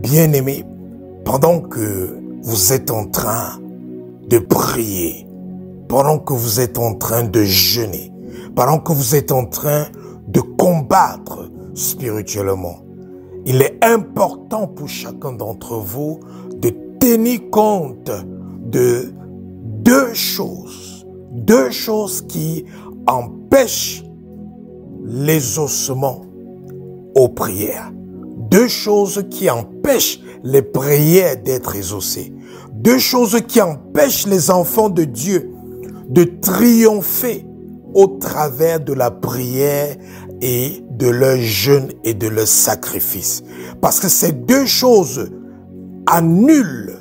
Bien-aimés, pendant que vous êtes en train de prier, pendant que vous êtes en train de jeûner, pendant que vous êtes en train de combattre spirituellement, il est important pour chacun d'entre vous de tenir compte de deux choses qui empêchent les ossements aux prières, deux choses qui empêchent les prières d'être exaucées, deux choses qui empêchent les enfants de Dieu de triompher au travers de la prière et de leur jeûne et de leur sacrifice. Parce que ces deux choses annulent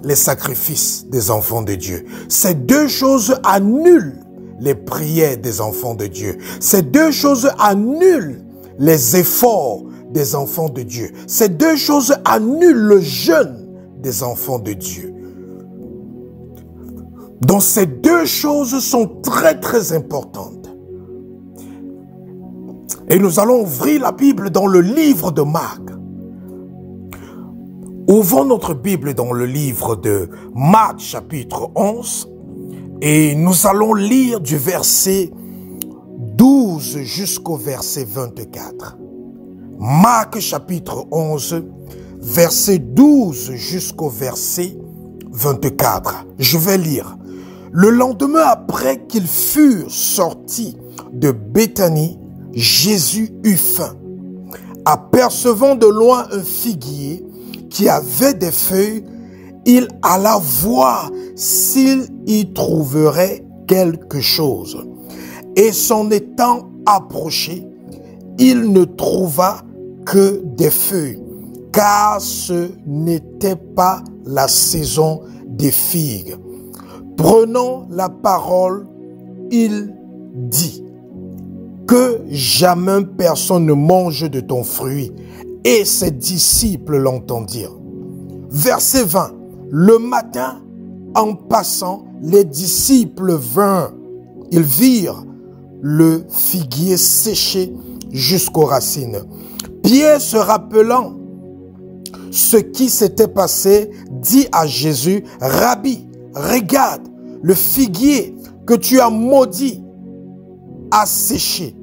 les sacrifices des enfants de Dieu. Ces deux choses annulent les prières des enfants de Dieu. Ces deux choses annulent les efforts des enfants de Dieu. Ces deux choses annulent le jeûne des enfants de Dieu. Donc ces deux choses sont très importantes. Et nous allons ouvrir la Bible dans le livre de Marc. Ouvrons notre Bible dans le livre de Marc chapitre 11 et nous allons lire du verset 12 jusqu'au verset 24. Marc chapitre 11, verset 12 jusqu'au verset 24. Je vais lire. Le lendemain après qu'ils furent sortis de Béthanie, Jésus eut faim. Apercevant de loin un figuier qui avait des feuilles, il alla voir s'il y trouverait quelque chose. Et s'en étant approché, il ne trouva que des feuilles, car ce n'était pas la saison des figues. Prenant la parole, il dit: que jamais personne ne mange de ton fruit. Et ses disciples l'entendirent. Verset 20. Le matin, en passant, les disciples vinrent. Ils virent le figuier séché jusqu'aux racines. Pierre, se rappelant ce qui s'était passé, dit à Jésus: Rabbi, regarde, le figuier que tu as maudit a séché.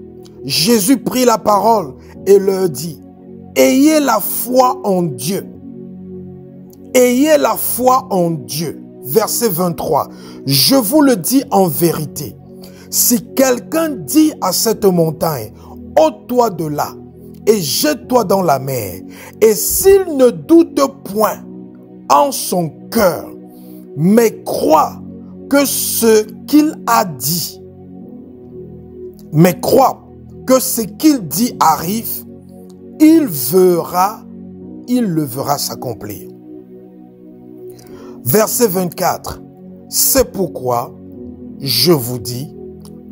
Jésus prit la parole et leur dit: ayez la foi en Dieu. Ayez la foi en Dieu. Verset 23. Je vous le dis en vérité. Si quelqu'un dit à cette montagne: ôte-toi de là et jette-toi dans la mer, et s'il ne doute point en son cœur, mais croit que ce qu'il a dit, arrive, il le verra s'accomplir. Verset 24. C'est pourquoi je vous dis,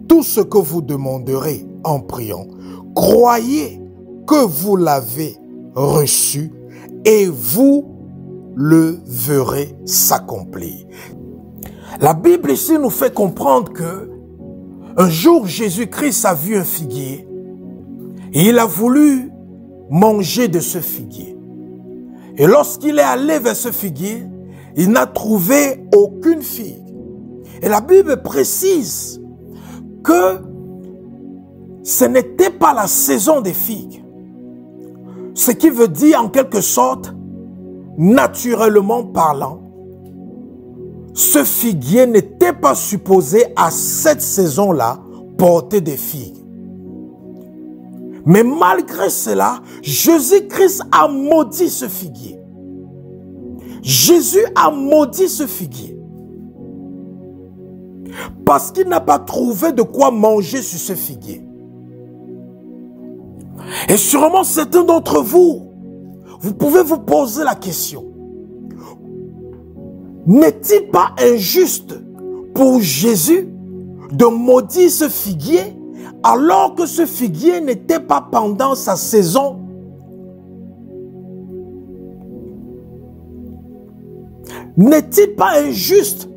tout ce que vous demanderez en priant, croyez que vous l'avez reçu et vous le verrez s'accomplir. La Bible ici nous fait comprendre que un jour Jésus-Christ a vu un figuier et il a voulu manger de ce figuier. Et lorsqu'il est allé vers ce figuier, il n'a trouvé aucune figue. Et la Bible précise que ce n'était pas la saison des figues. Ce qui veut dire en quelque sorte, naturellement parlant, ce figuier n'était pas supposé à cette saison-là porter des figues. Mais malgré cela, Jésus-Christ a maudit ce figuier. Jésus a maudit ce figuier. Parce qu'il n'a pas trouvé de quoi manger sur ce figuier. Et sûrement certains d'entre vous, vous pouvez vous poser la question: n'est-il pas injuste pour Jésus de maudire ce figuier alors que ce figuier n'était pas pendant sa saison? N'est-il pas injuste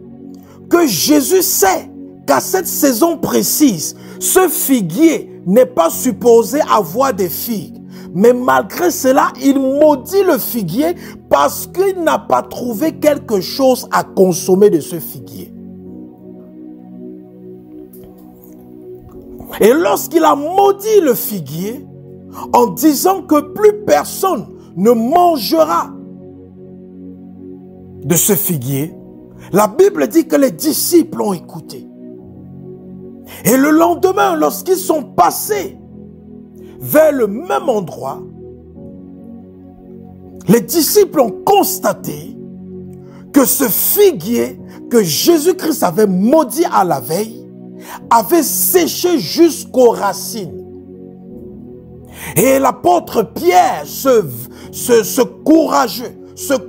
que Jésus sait qu'à cette saison précise, ce figuier n'est pas supposé avoir des figues, Mais malgré cela, il maudit le figuier parce qu'il n'a pas trouvé quelque chose à consommer de ce figuier. Et lorsqu'il a maudit le figuier, en disant que plus personne ne mangera de ce figuier, la Bible dit que les disciples ont écouté. Et le lendemain, lorsqu'ils sont passés vers le même endroit, les disciples ont constaté que ce figuier que Jésus-Christ avait maudit à la veille avait séché jusqu'aux racines. Et l'apôtre Pierre, ce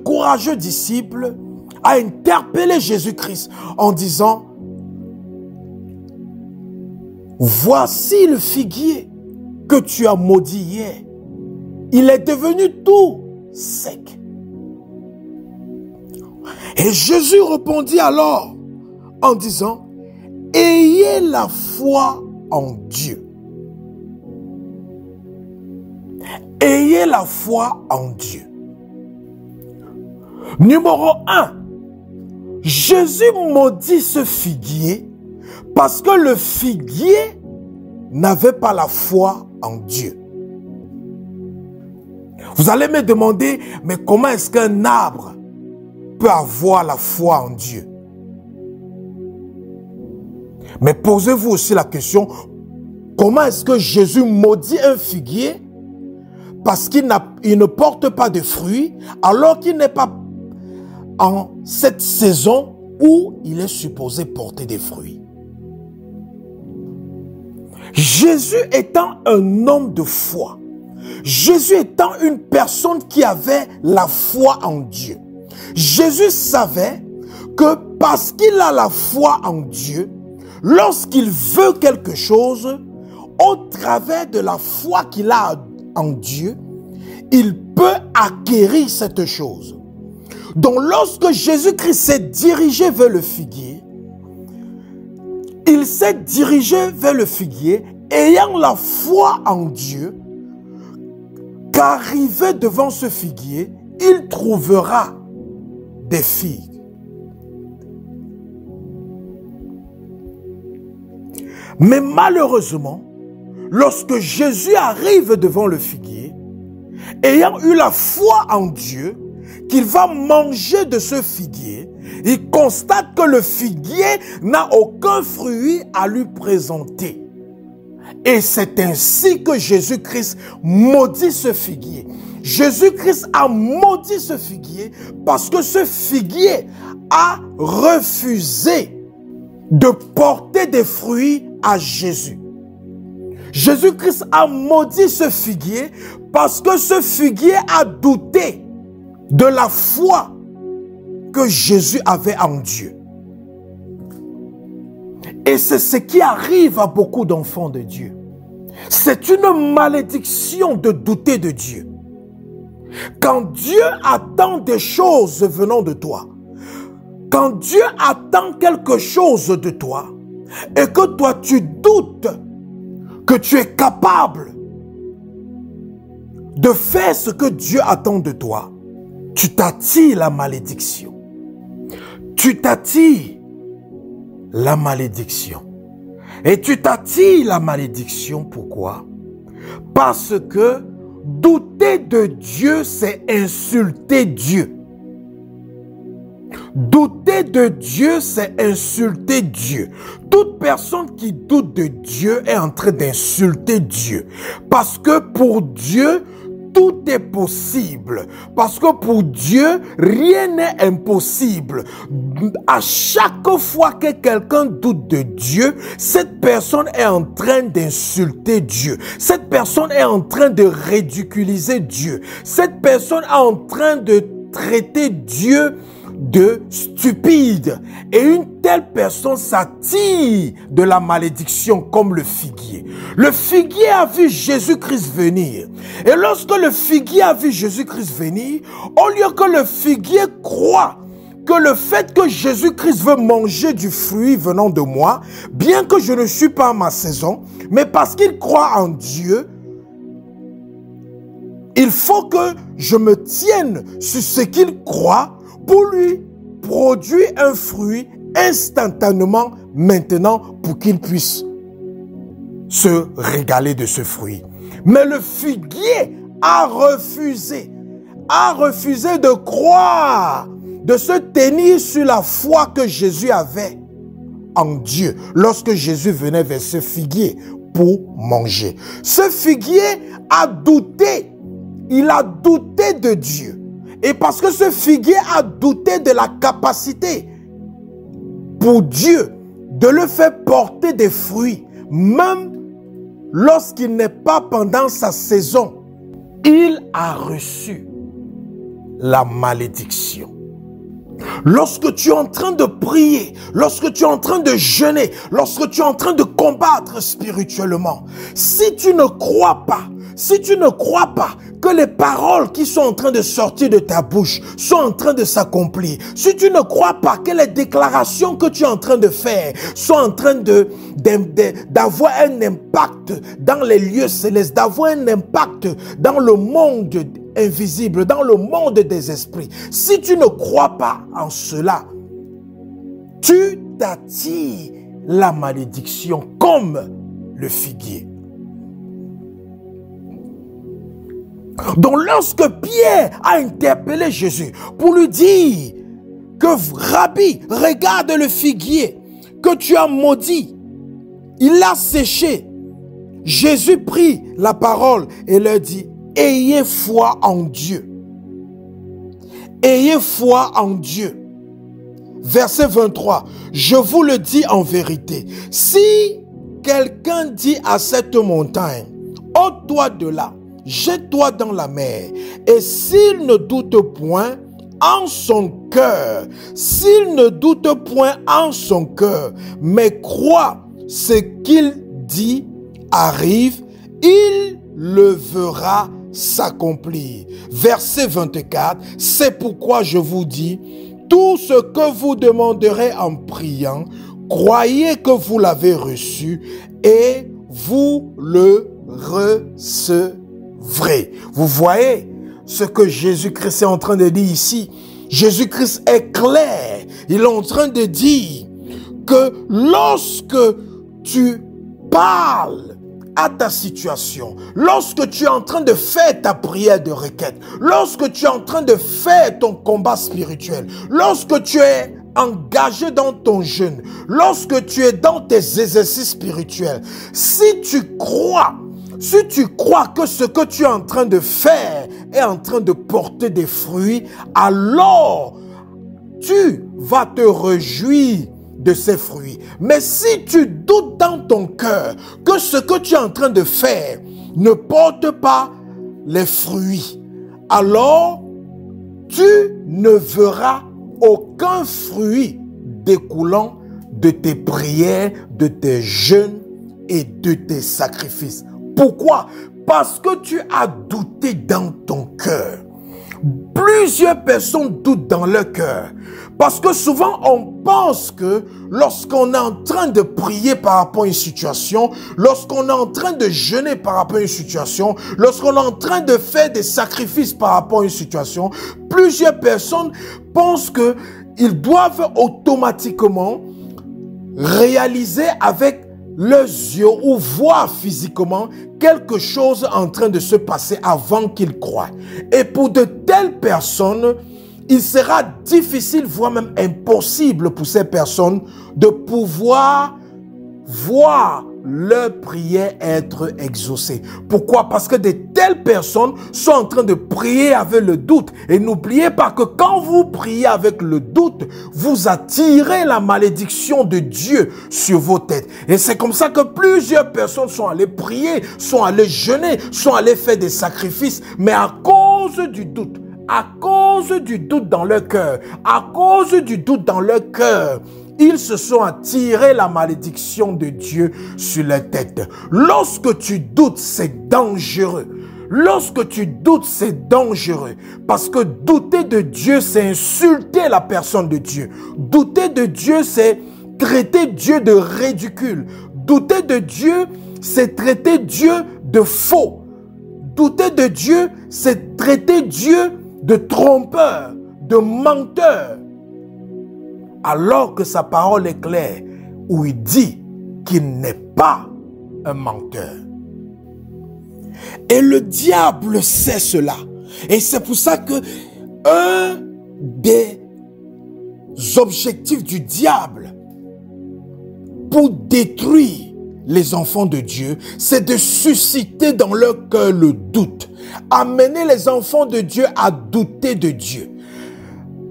courageux disciple, a interpellé Jésus-Christ en disant: voici le figuier que tu as maudit hier. Il est devenu tout sec. Et Jésus répondit alors en disant: ayez la foi en Dieu. Ayez la foi en Dieu. Numéro 1, Jésus maudit ce figuier parce que le figuier n'avait pas la foi en Dieu. Vous allez me demander, mais comment est-ce qu'un arbre peut avoir la foi en Dieu? Mais posez-vous aussi la question, comment est-ce que Jésus maudit un figuier parce qu'il ne porte pas de fruits alors qu'il n'est pas en cette saison où il est supposé porter des fruits? Jésus étant un homme de foi, Jésus étant une personne qui avait la foi en Dieu, Jésus savait que parce qu'il a la foi en Dieu, lorsqu'il veut quelque chose, au travers de la foi qu'il a en Dieu, il peut acquérir cette chose. Donc lorsque Jésus-Christ s'est dirigé vers le figuier, il s'est dirigé vers le figuier ayant la foi en Dieu qu'arrivé devant ce figuier, il trouvera des figues. Mais malheureusement, lorsque Jésus arrive devant le figuier, ayant eu la foi en Dieu, qu'il va manger de ce figuier, il constate que le figuier n'a aucun fruit à lui présenter. Et c'est ainsi que Jésus-Christ maudit ce figuier. Jésus-Christ a maudit ce figuier parce que ce figuier a refusé de porter des fruits à Jésus. Jésus-Christ a maudit ce figuier parce que ce figuier a douté de la foi que Jésus avait en Dieu. Et c'est ce qui arrive à beaucoup d'enfants de Dieu. C'est une malédiction de douter de Dieu. Quand Dieu attend des choses venant de toi, quand Dieu attend quelque chose de toi, et que toi tu doutes que tu es capable de faire ce que Dieu attend de toi, tu t'attires la malédiction. Tu t'attires la malédiction. Et tu t'attires la malédiction, pourquoi? Parce que douter de Dieu, c'est insulter Dieu. Douter de Dieu, c'est insulter Dieu. Toute personne qui doute de Dieu est en train d'insulter Dieu. Parce que pour Dieu, tout est possible. Parce que pour Dieu, rien n'est impossible. À chaque fois que quelqu'un doute de Dieu, cette personne est en train d'insulter Dieu. Cette personne est en train de ridiculiser Dieu. Cette personne est en train de traiter Dieu de stupide. Et une telle personne s'attire de la malédiction comme le figuier. Le figuier a vu Jésus-Christ venir. Et lorsque le figuier a vu Jésus-Christ venir, au lieu que le figuier croit que le fait que Jésus-Christ veut manger du fruit venant de moi, bien que je ne suis pas à ma saison, mais parce qu'il croit en Dieu, il va manger du fruit. Et lorsque le figuier a vu Jésus-Christ venir, au lieu que le figuier croit que le fait que Jésus-Christ veut manger du fruit venant de moi, bien que je ne suis pas à ma saison, mais parce qu'il croit en Dieu, il va manger du fruit. Et lorsque le figuier a vu Jésus-Christ venir, au lieu que le figuier croit que le fait que Jésus-Christ veut manger du fruit venant de moi, bien que je ne suis pas à ma saison, mais parce qu'il croit en Dieu, Il faut que je me tienne sur ce qu'il croit pour lui produire un fruit instantanément maintenant pour qu'il puisse se régaler de ce fruit. Mais le figuier a refusé de croire, de se tenir sur la foi que Jésus avait en Dieu lorsque Jésus venait vers ce figuier pour manger. Ce figuier a douté, il a douté de Dieu. Et parce que ce figuier a douté de la capacité pour Dieu de le faire porter des fruits, même lorsqu'il n'est pas pendant sa saison, il a reçu la malédiction. Lorsque tu es en train de prier, lorsque tu es en train de jeûner, lorsque tu es en train de combattre spirituellement, si tu ne crois pas que les paroles qui sont en train de sortir de ta bouche sont en train de s'accomplir, si tu ne crois pas que les déclarations que tu es en train de faire sont en train d'avoir un impact dans les lieux célestes, d'avoir un impact dans le monde invisible, dans le monde des esprits, si tu ne crois pas en cela, tu t'attires la malédiction comme le figuier. Donc lorsque Pierre a interpellé Jésus pour lui dire que Rabbi, regarde le figuier que tu as maudit, il a séché. Jésus prit la parole et leur dit, ayez foi en Dieu. Ayez foi en Dieu. Verset 23, je vous le dis en vérité, si quelqu'un dit à cette montagne, ôte-toi de là, jette-toi dans la mer, et s'il ne doute point en son cœur, mais croit ce qu'il dit arrive, il le verra s'accomplir. Verset 24, c'est pourquoi je vous dis, tout ce que vous demanderez en priant, croyez que vous l'avez reçu et vous le recevrez. Vous voyez ce que Jésus-Christ est en train de dire ici. Jésus-Christ est clair. Il est en train de dire que lorsque tu parles à ta situation, lorsque tu es en train de faire ta prière de requête, lorsque tu es en train de faire ton combat spirituel, lorsque tu es engagé dans ton jeûne, lorsque tu es dans tes exercices spirituels, si tu crois que ce que tu es en train de faire est en train de porter des fruits, alors tu vas te réjouir de ces fruits. Mais si tu doutes dans ton cœur que ce que tu es en train de faire ne porte pas les fruits, alors tu ne verras aucun fruit découlant de tes prières, de tes jeûnes et de tes sacrifices. Pourquoi? Parce que tu as douté dans ton cœur. Plusieurs personnes doutent dans leur cœur. Parce que souvent, on pense que lorsqu'on est en train de prier par rapport à une situation, lorsqu'on est en train de jeûner par rapport à une situation, lorsqu'on est en train de faire des sacrifices par rapport à une situation, plusieurs personnes pensent qu'ils doivent automatiquement réaliser avec leurs yeux ou voir physiquement quelque chose en train de se passer avant qu'ils croient. Et pour de telles personnes, il sera difficile, voire même impossible pour ces personnes de pouvoir voir leur prière être exaucée. Pourquoi? Parce que de telles personnes sont en train de prier avec le doute. Et n'oubliez pas que quand vous priez avec le doute, vous attirez la malédiction de Dieu sur vos têtes. Et c'est comme ça que plusieurs personnes sont allées prier, sont allées jeûner, sont allées faire des sacrifices. Mais à cause du doute, dans leur cœur, ils se sont attirés la malédiction de Dieu sur leur tête. Lorsque tu doutes, c'est dangereux. Parce que douter de Dieu, c'est insulter la personne de Dieu. Douter de Dieu, c'est traiter Dieu de ridicule. Douter de Dieu, c'est traiter Dieu de faux. Douter de Dieu, c'est traiter Dieu de trompeur, de menteur. Alors que sa parole est claire, où il dit qu'il n'est pas un menteur. Et le diable sait cela. Et c'est pour ça que un des objectifs du diable pour détruire les enfants de Dieu, c'est de susciter dans leur cœur le doute. Amener les enfants de Dieu à douter de Dieu.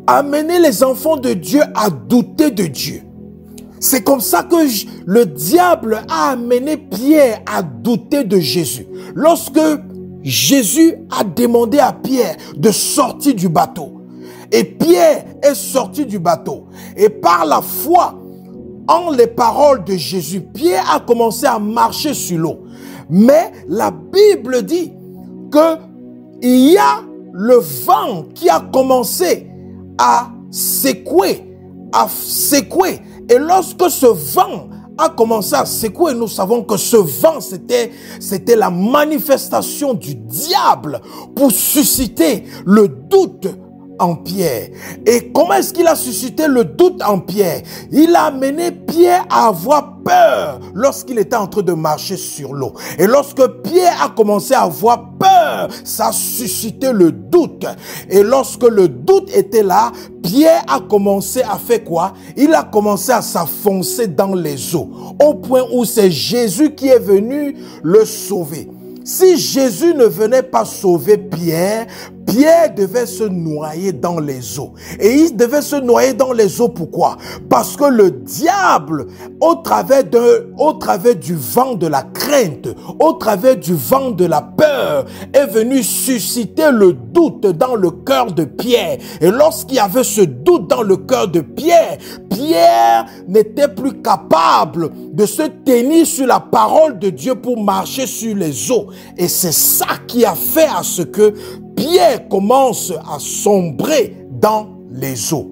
Amener les enfants de Dieu à douter de Dieu. C'est comme ça que le diable a amené Pierre à douter de Jésus. Lorsque Jésus a demandé à Pierre de sortir du bateau. Et Pierre est sorti du bateau. Et par la foi en les paroles de Jésus, Pierre a commencé à marcher sur l'eau. Mais la Bible dit qu'il y a le vent qui a commencé à secouer. Et lorsque ce vent a commencé à secouer, nous savons que ce vent, c'était la manifestation du diable pour susciter le doute en Pierre. Et comment est-ce qu'il a suscité le doute en Pierre? Il a amené Pierre à avoir peur lorsqu'il était en train de marcher sur l'eau. Et lorsque Pierre a commencé à avoir peur, ça a suscité le doute. Et lorsque le doute était là, Pierre a commencé à faire quoi? Il a commencé à s'enfoncer dans les eaux, au point où c'est Jésus qui est venu le sauver. Si Jésus ne venait pas sauver Pierre, Pierre devait se noyer dans les eaux. Et il devait se noyer dans les eaux, pourquoi? Parce que le diable, au travers du vent de la crainte, au travers du vent de la peur, est venu susciter le doute dans le cœur de Pierre. Et lorsqu'il y avait ce doute dans le cœur de Pierre, Pierre n'était plus capable de se tenir sur la parole de Dieu pour marcher sur les eaux. Et c'est ça qui a fait à ce que Pierre commence à sombrer dans les eaux.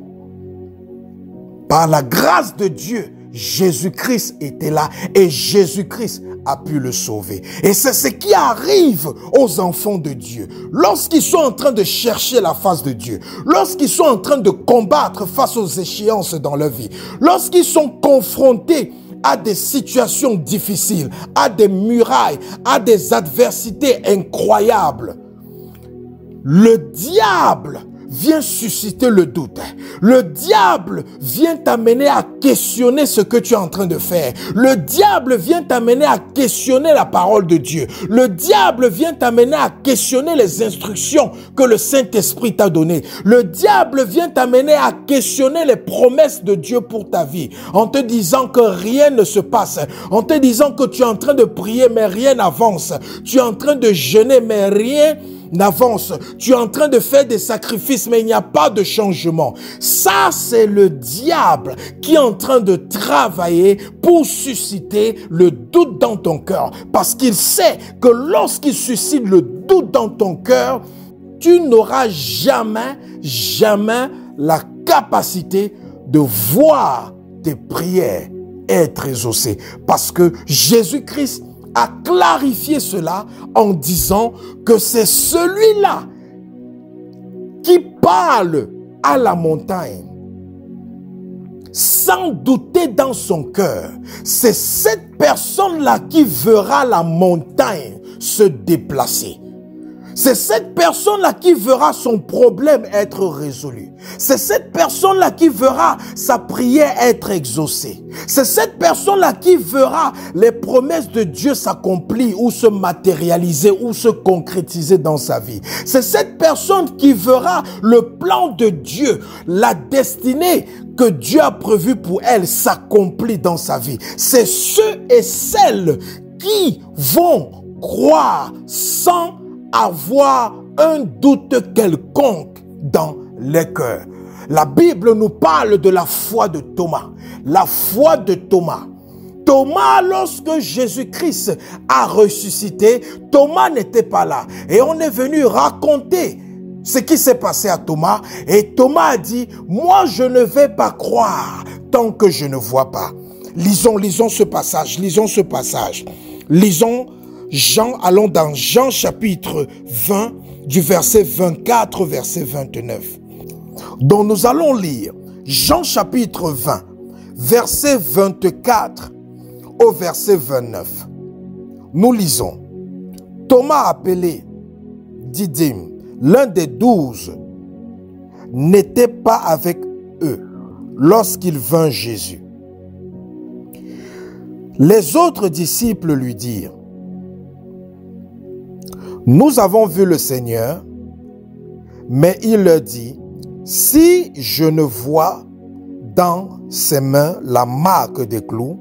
Par la grâce de Dieu, Jésus-Christ était là et Jésus-Christ a pu le sauver. Et c'est ce qui arrive aux enfants de Dieu. Lorsqu'ils sont en train de chercher la face de Dieu, lorsqu'ils sont en train de combattre face aux échéances dans leur vie, lorsqu'ils sont confrontés à des situations difficiles, à des murailles, à des adversités incroyables, le diable vient susciter le doute. Le diable vient t'amener à questionner ce que tu es en train de faire. Le diable vient t'amener à questionner la parole de Dieu. Le diable vient t'amener à questionner les instructions que le Saint-Esprit t'a données. Le diable vient t'amener à questionner les promesses de Dieu pour ta vie. En te disant que rien ne se passe. En te disant que tu es en train de prier mais rien n'avance. Tu es en train de jeûner mais rien n'avance. Tu es en train de faire des sacrifices, mais il n'y a pas de changement. Ça, c'est le diable qui est en train de travailler pour susciter le doute dans ton cœur. Parce qu'il sait que lorsqu'il suscite le doute dans ton cœur, tu n'auras jamais la capacité de voir tes prières être exaucées. Parce que Jésus-Christ a clarifié cela en disant que c'est celui-là qui parle à la montagne sans douter dans son cœur. C'est cette personne-là qui verra la montagne se déplacer. C'est cette personne-là qui verra son problème être résolu. C'est cette personne-là qui verra sa prière être exaucée. C'est cette personne-là qui verra les promesses de Dieu s'accomplir ou se matérialiser ou se concrétiser dans sa vie. C'est cette personne qui verra le plan de Dieu, la destinée que Dieu a prévue pour elle s'accomplir dans sa vie. C'est ceux et celles qui vont croire sans avoir un doute quelconque dans les cœurs. La Bible nous parle de la foi de Thomas. La foi de Thomas. Thomas, lorsque Jésus-Christ a ressuscité, Thomas n'était pas là. Et on est venu raconter ce qui s'est passé à Thomas. Et Thomas a dit, moi je ne vais pas croire tant que je ne vois pas. Lisons ce passage, Lisons Jean, allons dans Jean chapitre 20, du verset 24 au verset 29. Donc nous allons lire Jean chapitre 20, verset 24 au verset 29. Nous lisons. Thomas appelé Didyme, l'un des 12, n'était pas avec eux lorsqu'il vint Jésus. Les autres disciples lui dirent, « Nous avons vu le Seigneur. » Mais il leur dit, « Si je ne vois dans ses mains la marque des clous,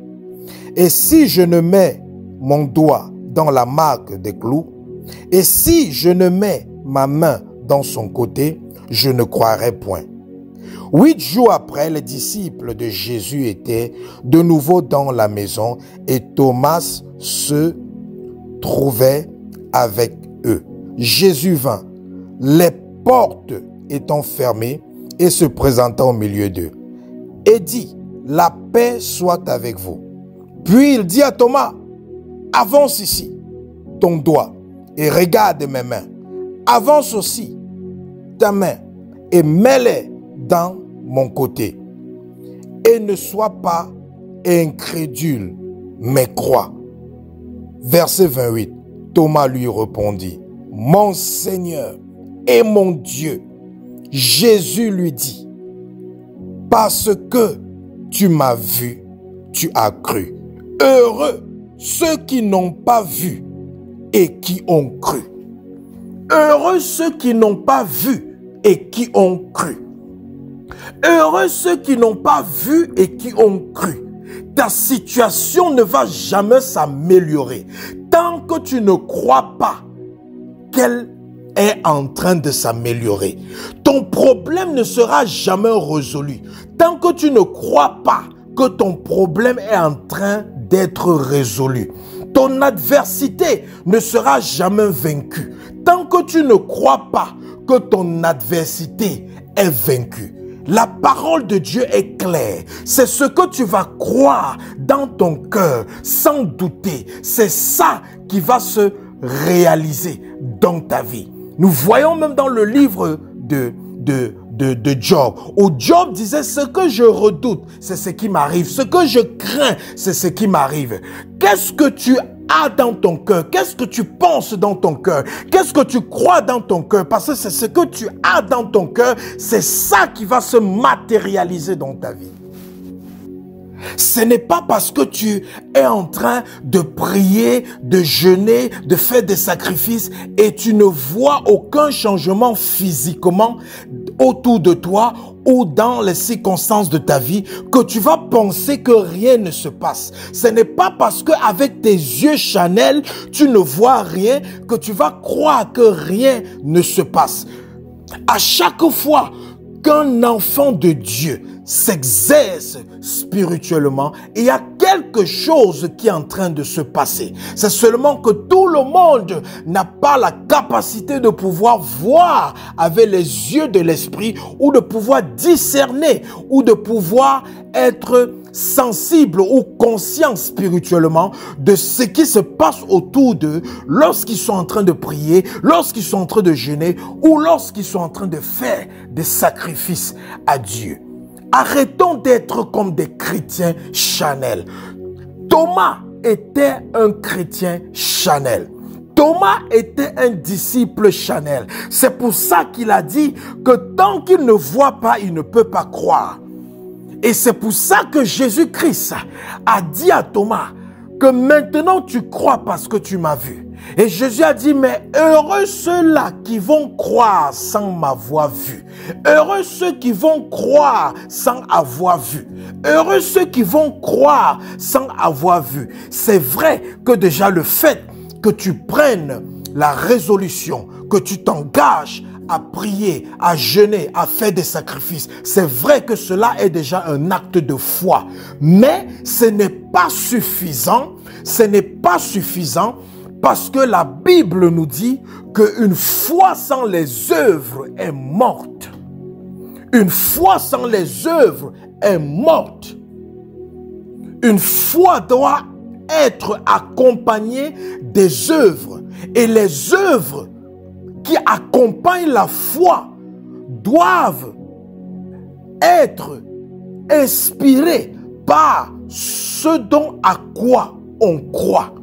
et si je ne mets mon doigt dans la marque des clous, et si je ne mets ma main dans son côté, je ne croirai point. » 8 jours après, les disciples de Jésus étaient de nouveau dans la maison et Thomas se trouvait avec eux. Jésus vint, les portes étant fermées, et se présenta au milieu d'eux et dit, « La paix soit avec vous. » Puis il dit à Thomas, « Avance ici ton doigt et regarde mes mains. Avance aussi ta main et mets-les dans mon côté. Et ne sois pas incrédule, mais crois. » Verset 28. Thomas lui répondit, « Mon Seigneur et mon Dieu. » Jésus lui dit, « Parce que tu m'as vu, tu as cru. Heureux ceux qui n'ont pas vu et qui ont cru. » Heureux ceux qui n'ont pas vu et qui ont cru. Heureux ceux qui n'ont pas vu et qui ont cru. Ta situation ne va jamais s'améliorer tant que tu ne crois pas qu'elle est en train de s'améliorer. Ton problème ne sera jamais résolu tant que tu ne crois pas que ton problème est en train d'être résolu. Ton adversité ne sera jamais vaincue tant que tu ne crois pas que ton adversité est vaincue. La parole de Dieu est claire. C'est ce que tu vas croire dans ton cœur sans douter. C'est ça qui va se réaliser dans ta vie. Nous voyons même dans le livre de Job, où Job disait, ce que je redoute, c'est ce qui m'arrive. Ce que je crains, c'est ce qui m'arrive. Qu'est-ce que tu as dans ton cœur? Qu'est-ce que tu penses dans ton cœur? Qu'est-ce que tu crois dans ton cœur? Parce que c'est ce que tu as dans ton cœur, c'est ça qui va se matérialiser dans ta vie. Ce n'est pas parce que tu es en train de prier, de jeûner, de faire des sacrifices et tu ne vois aucun changement physiquement autour de toi ou dans les circonstances de ta vie que tu vas penser que rien ne se passe. Ce n'est pas parce qu'avec tes yeux charnels, tu ne vois rien que tu vas croire que rien ne se passe. À chaque fois qu'un enfant de Dieu s'exerce spirituellement, il y a quelque chose qui est en train de se passer. C'est seulement que tout le monde n'a pas la capacité de pouvoir voir avec les yeux de l'esprit ou de pouvoir discerner ou de pouvoir être sensible ou conscient spirituellement de ce qui se passe autour d'eux lorsqu'ils sont en train de prier, lorsqu'ils sont en train de jeûner ou lorsqu'ils sont en train de faire des sacrifices à Dieu. Arrêtons d'être comme des chrétiens charnels. Thomas était un chrétien charnel. Thomas était un disciple charnel. C'est pour ça qu'il a dit que tant qu'il ne voit pas, il ne peut pas croire. Et c'est pour ça que Jésus-Christ a dit à Thomas que maintenant tu crois parce que tu m'as vu. Et Jésus a dit, mais heureux ceux-là qui vont croire sans m'avoir vu. Heureux ceux qui vont croire sans avoir vu. Heureux ceux qui vont croire sans avoir vu. C'est vrai que déjà le fait que tu prennes la résolution, que tu t'engages à prier, à jeûner, à faire des sacrifices, c'est vrai que cela est déjà un acte de foi. Mais ce n'est pas suffisant. Ce n'est pas suffisant. Parce que la Bible nous dit qu'une foi sans les œuvres est morte. Une foi sans les œuvres est morte. Une foi doit être accompagnée des œuvres. Et les œuvres qui accompagnent la foi doivent être inspirés par ce dont à quoi on croit.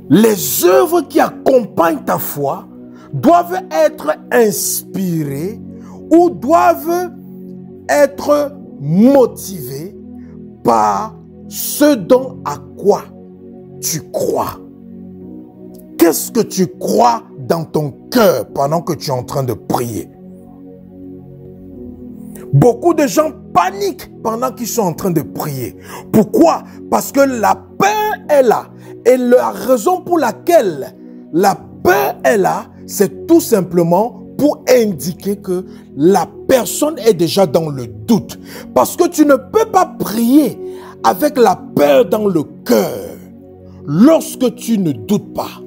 Les œuvres qui accompagnent ta foi doivent être inspirées ou doivent être motivées par ce dont à quoi tu crois. Qu'est-ce que tu crois dans ton cœur pendant que tu es en train de prier? Beaucoup de gens paniquent pendant qu'ils sont en train de prier. Pourquoi? Parce que la peur est là. Et la raison pour laquelle la peur est là, c'est tout simplement pour indiquer que la personne est déjà dans le doute. Parce que tu ne peux pas prier avec la peur dans le cœur lorsque tu ne doutes pas.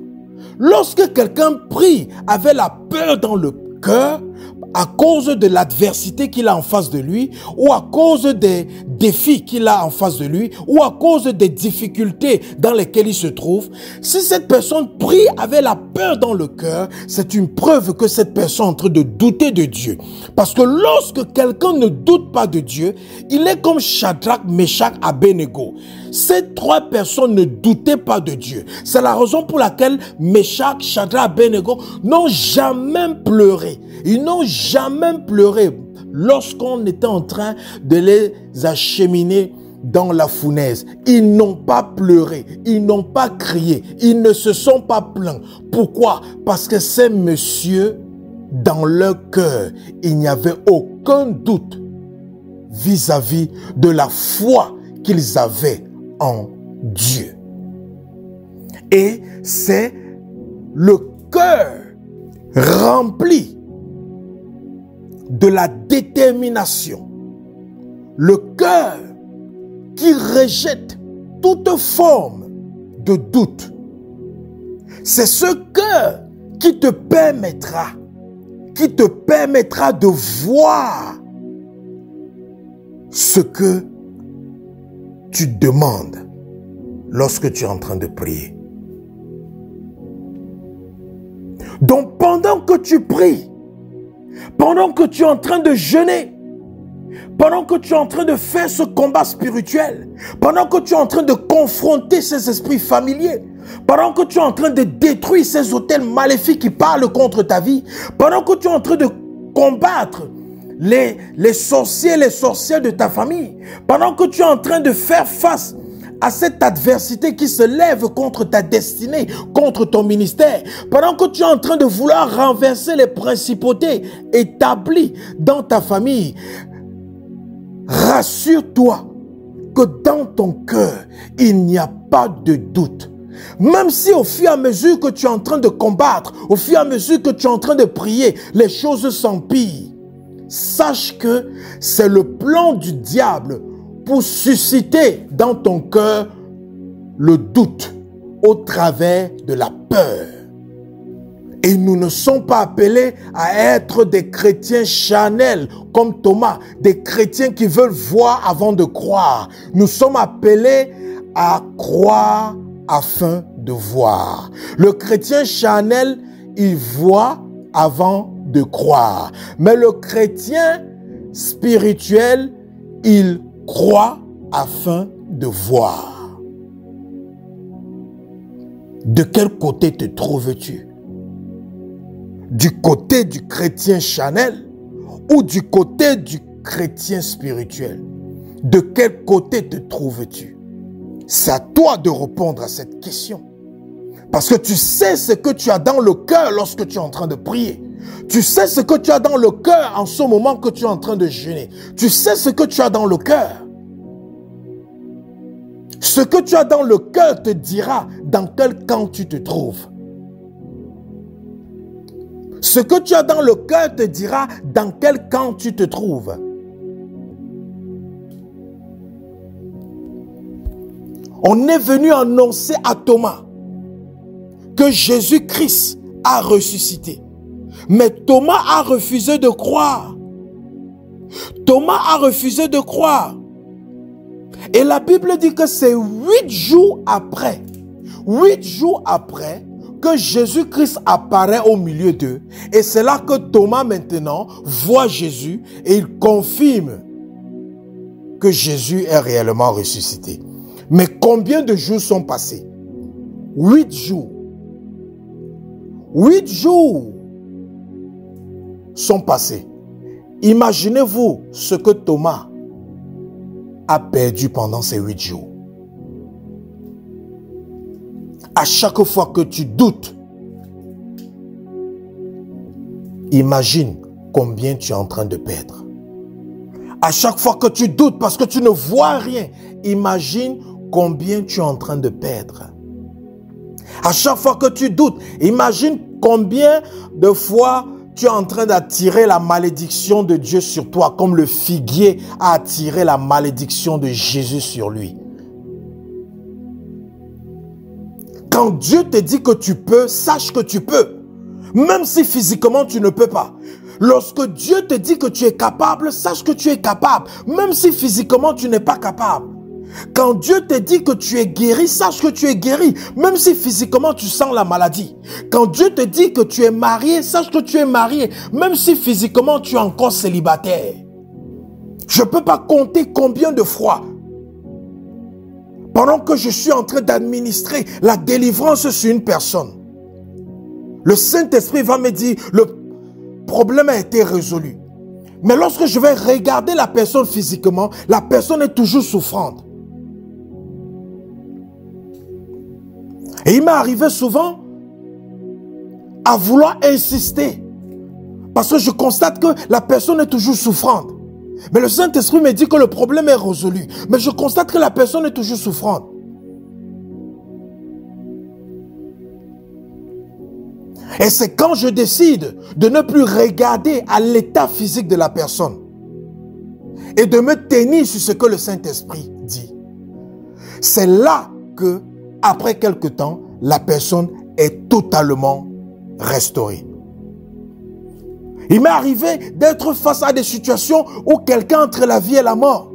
Lorsque quelqu'un prie avec la peur dans le cœur, à cause de l'adversité qu'il a en face de lui, ou à cause des défis qu'il a en face de lui, ou à cause des difficultés dans lesquelles il se trouve, si cette personne prie avec la peur dans le cœur, c'est une preuve que cette personne est en train de douter de Dieu. Parce que lorsque quelqu'un ne doute pas de Dieu, il est comme Shadrach, Meshach, Abednego. Ces trois personnes ne doutaient pas de Dieu. C'est la raison pour laquelle Meshach, Shadrach, Abednego n'ont jamais pleuré. Ils n'ont jamais pleuré lorsqu'on était en train de les acheminer dans la fournaise. Ils n'ont pas pleuré, ils n'ont pas crié, ils ne se sont pas plaints. Pourquoi? Parce que ces messieurs, dans leur cœur, il n'y avait aucun doute vis-à-vis de la foi qu'ils avaient en Dieu. Et c'est le cœur rempli de la détermination, le cœur qui rejette toute forme de doute. C'est ce cœur qui te permettra de voir ce que tu demandes lorsque tu es en train de prier. Donc pendant que tu pries, pendant que tu es en train de jeûner, pendant que tu es en train de faire ce combat spirituel, pendant que tu es en train de confronter ces esprits familiers, pendant que tu es en train de détruire ces autels maléfiques qui parlent contre ta vie, pendant que tu es en train de combattre les sorciers, les sorcières de ta famille, pendant que tu es en train de faire face à cette adversité qui se lève contre ta destinée, contre ton ministère, pendant que tu es en train de vouloir renverser les principautés établies dans ta famille, rassure-toi que dans ton cœur, il n'y a pas de doute. Même si au fur et à mesure que tu es en train de combattre, au fur et à mesure que tu es en train de prier, les choses s'empirent, sache que c'est le plan du diable pour susciter dans ton cœur le doute au travers de la peur. Et nous ne sommes pas appelés à être des chrétiens charnels comme Thomas, des chrétiens qui veulent voir avant de croire. Nous sommes appelés à croire afin de voir. Le chrétien charnel, il voit avant de croire. Mais le chrétien spirituel, il croit afin de voir. De quel côté te trouves-tu? Du côté du chrétien charnel ou du côté du chrétien spirituel? De quel côté te trouves-tu? C'est à toi de répondre à cette question. Parce que tu sais ce que tu as dans le cœur lorsque tu es en train de prier. Tu sais ce que tu as dans le cœur en ce moment que tu es en train de jeûner. Tu sais ce que tu as dans le cœur. Ce que tu as dans le cœur te dira dans quel camp tu te trouves. Ce que tu as dans le cœur te dira dans quel camp tu te trouves. On est venu annoncer à Thomas que Jésus-Christ a ressuscité. Mais Thomas a refusé de croire. Thomas a refusé de croire. Et la Bible dit que c'est 8 jours après que Jésus-Christ apparaît au milieu d'eux. Et c'est là que Thomas maintenant voit Jésus et il confirme que Jésus est réellement ressuscité. Mais combien de jours sont passés? 8 jours. 8 jours sont passés. Imaginez-vous ce que Thomas a perdu pendant ces 8 jours. À chaque fois que tu doutes, imagine combien tu es en train de perdre. À chaque fois que tu doutes parce que tu ne vois rien, imagine combien tu es en train de perdre. À chaque fois que tu doutes, imagine combien de fois tu es en train d'attirer la malédiction de Dieu sur toi, comme le figuier a attiré la malédiction de Jésus sur lui. Quand Dieu te dit que tu peux, sache que tu peux. Même si physiquement tu ne peux pas. Lorsque Dieu te dit que tu es capable, sache que tu es capable. Même si physiquement tu n'es pas capable. Quand Dieu te dit que tu es guéri, sache que tu es guéri. Même si physiquement tu sens la maladie. Quand Dieu te dit que tu es marié, sache que tu es marié. Même si physiquement tu es encore célibataire. Je ne peux pas compter combien de fois, pendant que je suis en train d'administrer la délivrance sur une personne, le Saint-Esprit va me dire, le problème a été résolu. Mais lorsque je vais regarder la personne physiquement, la personne est toujours souffrante. Et il m'est arrivé souvent à vouloir insister. Parce que je constate que la personne est toujours souffrante. Mais le Saint-Esprit me dit que le problème est résolu. Mais je constate que la personne est toujours souffrante. Et c'est quand je décide de ne plus regarder à l'état physique de la personne et de me tenir sur ce que le Saint-Esprit dit. C'est là que, après quelque temps, la personne est totalement restaurée. Il m'est arrivé d'être face à des situations où quelqu'un entre la vie et la mort.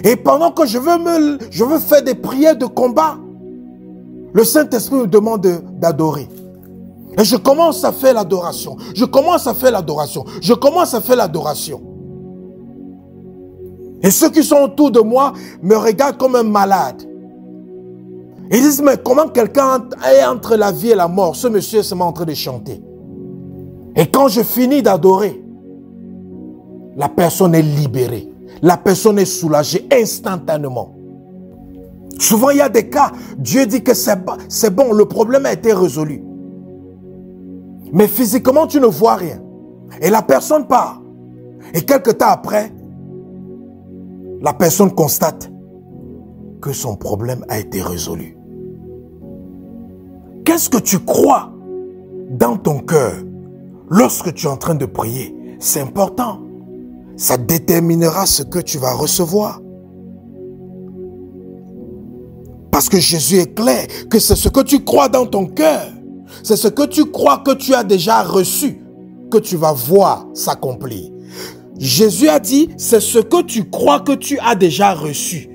Et pendant que je veux faire des prières de combat, le Saint-Esprit me demande d'adorer. Et je commence à faire l'adoration. Je commence à faire l'adoration. Je commence à faire l'adoration. Et ceux qui sont autour de moi me regardent comme un malade. Ils disent, mais comment quelqu'un est entre la vie et la mort? Ce monsieur est seulement en train de chanter. Et quand je finis d'adorer, la personne est libérée. La personne est soulagée instantanément. Souvent, il y a des cas, Dieu dit que c'est bon, le problème a été résolu. Mais physiquement, tu ne vois rien. Et la personne part. Et quelque temps après, la personne constate que son problème a été résolu. Qu'est-ce que tu crois dans ton cœur lorsque tu es en train de prier? C'est important. Ça déterminera ce que tu vas recevoir. Parce que Jésus est clair que c'est ce que tu crois dans ton cœur. C'est ce que tu crois que tu as déjà reçu que tu vas voir s'accomplir. Jésus a dit, c'est ce que tu crois que tu as déjà reçu.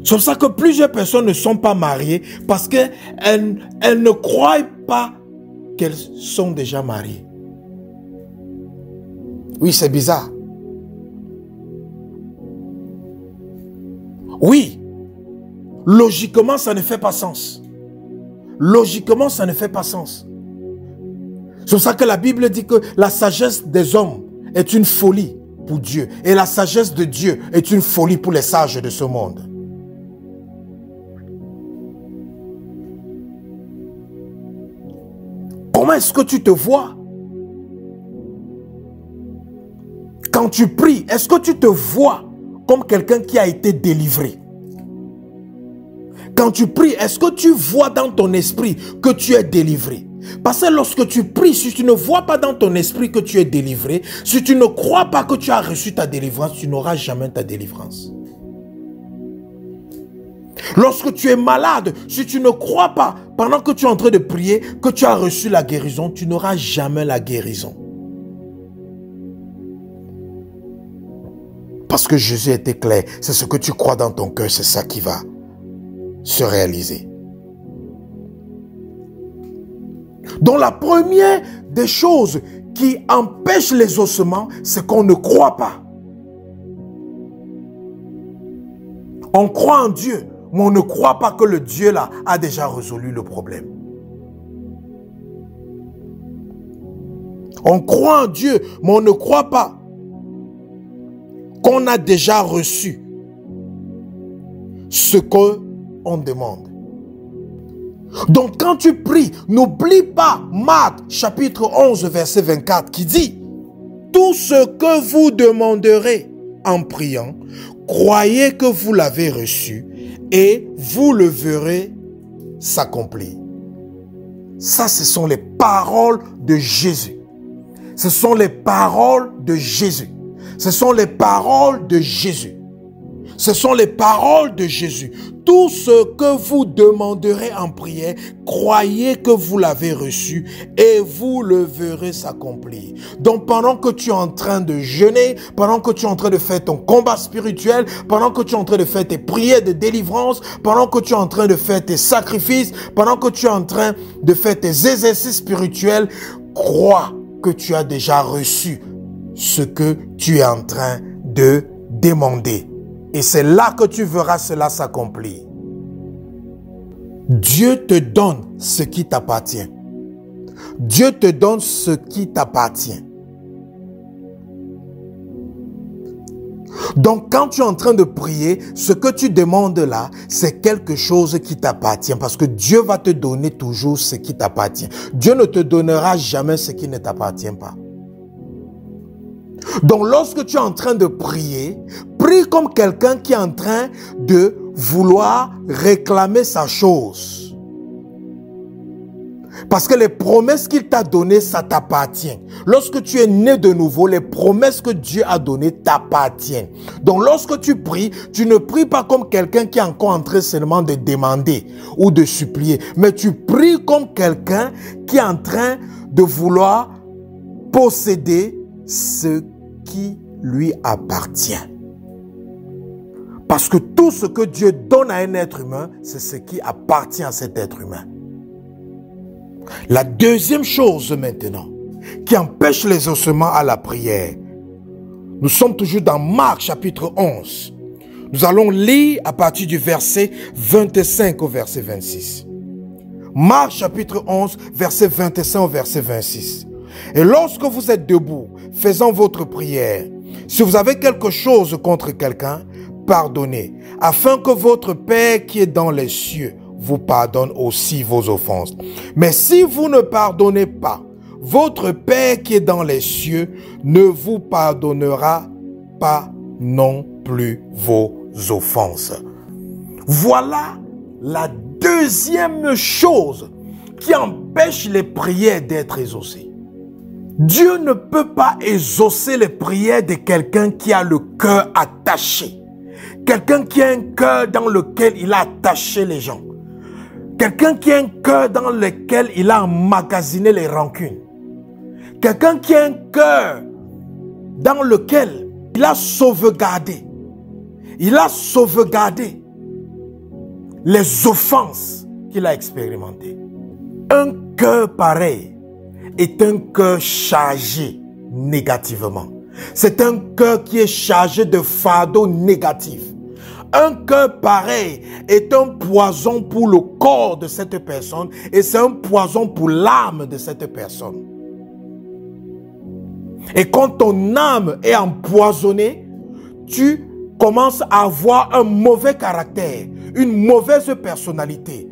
C'est pour ça que plusieurs personnes ne sont pas mariées parce qu'elles ne croient pas qu'elles sont déjà mariées. Oui, c'est bizarre. Oui, logiquement, ça ne fait pas sens. Logiquement, ça ne fait pas sens. C'est pour ça que la Bible dit que la sagesse des hommes est une folie pour Dieu. Et la sagesse de Dieu est une folie pour les sages de ce monde. Comment est-ce que tu te vois? Quand tu pries, est-ce que tu te vois comme quelqu'un qui a été délivré? Quand tu pries, est-ce que tu vois dans ton esprit que tu es délivré? Parce que lorsque tu pries, si tu ne vois pas dans ton esprit que tu es délivré, si tu ne crois pas que tu as reçu ta délivrance, tu n'auras jamais ta délivrance. Lorsque tu es malade, si tu ne crois pas, pendant que tu es en train de prier, que tu as reçu la guérison, tu n'auras jamais la guérison. Parce que Jésus était clair, c'est ce que tu crois dans ton cœur, c'est ça qui va se réaliser. Donc la première des choses qui empêche les ossements, c'est qu'on ne croit pas. On croit en Dieu, mais on ne croit pas que le Dieu là a déjà résolu le problème. On croit en Dieu, mais on ne croit pas qu'on a déjà reçu ce qu'on demande. Donc quand tu pries, n'oublie pas Marc chapitre 11 verset 24 qui dit: tout ce que vous demanderez en priant, croyez que vous l'avez reçu et vous le verrez s'accomplir. Ça, ce sont les paroles de Jésus. Ce sont les paroles de Jésus. Ce sont les paroles de Jésus. Ce sont les paroles de Jésus. Tout ce que vous demanderez en prière, croyez que vous l'avez reçu et vous le verrez s'accomplir. Donc pendant que tu es en train de jeûner, pendant que tu es en train de faire ton combat spirituel, pendant que tu es en train de faire tes prières de délivrance, pendant que tu es en train de faire tes sacrifices, pendant que tu es en train de faire tes exercices spirituels, crois que tu as déjà reçu ce que tu es en train de demander. Et c'est là que tu verras cela s'accomplir. Dieu te donne ce qui t'appartient. Dieu te donne ce qui t'appartient. Donc quand tu es en train de prier, ce que tu demandes là, c'est quelque chose qui t'appartient. Parce que Dieu va te donner toujours ce qui t'appartient. Dieu ne te donnera jamais ce qui ne t'appartient pas. Donc lorsque tu es en train de prier, prie comme quelqu'un qui est en train de vouloir réclamer sa chose. Parce que les promesses qu'il t'a données, ça t'appartient. Lorsque tu es né de nouveau, les promesses que Dieu a données t'appartiennent. Donc lorsque tu pries, tu ne pries pas comme quelqu'un qui est encore en train seulement de demander ou de supplier. Mais tu pries comme quelqu'un qui est en train de vouloir posséder ce qui lui appartient. Parce que tout ce que Dieu donne à un être humain, c'est ce qui appartient à cet être humain. La deuxième chose maintenant, qui empêche les ossements à la prière, nous sommes toujours dans Marc chapitre 11. Nous allons lire à partir du verset 25 au verset 26. Marc chapitre 11, verset 25 au verset 26. Et lorsque vous êtes debout, faisant votre prière, si vous avez quelque chose contre quelqu'un, pardonnez, afin que votre Père qui est dans les cieux vous pardonne aussi vos offenses. Mais si vous ne pardonnez pas, votre Père qui est dans les cieux ne vous pardonnera pas non plus vos offenses. Voilà la deuxième chose qui empêche les prières d'être exaucées. Dieu ne peut pas exaucer les prières de quelqu'un qui a le cœur attaché. Quelqu'un qui a un cœur dans lequel il a attaché les gens. Quelqu'un qui a un cœur dans lequel il a emmagasiné les rancunes. Quelqu'un qui a un cœur dans lequel il a sauvegardé. Il a sauvegardé les offenses qu'il a expérimentées. Un cœur pareil est un cœur chargé négativement. C'est un cœur qui est chargé de fardeaux négatifs. Un cœur pareil est un poison pour le corps de cette personne et c'est un poison pour l'âme de cette personne. Et quand ton âme est empoisonnée, tu commences à avoir un mauvais caractère, une mauvaise personnalité,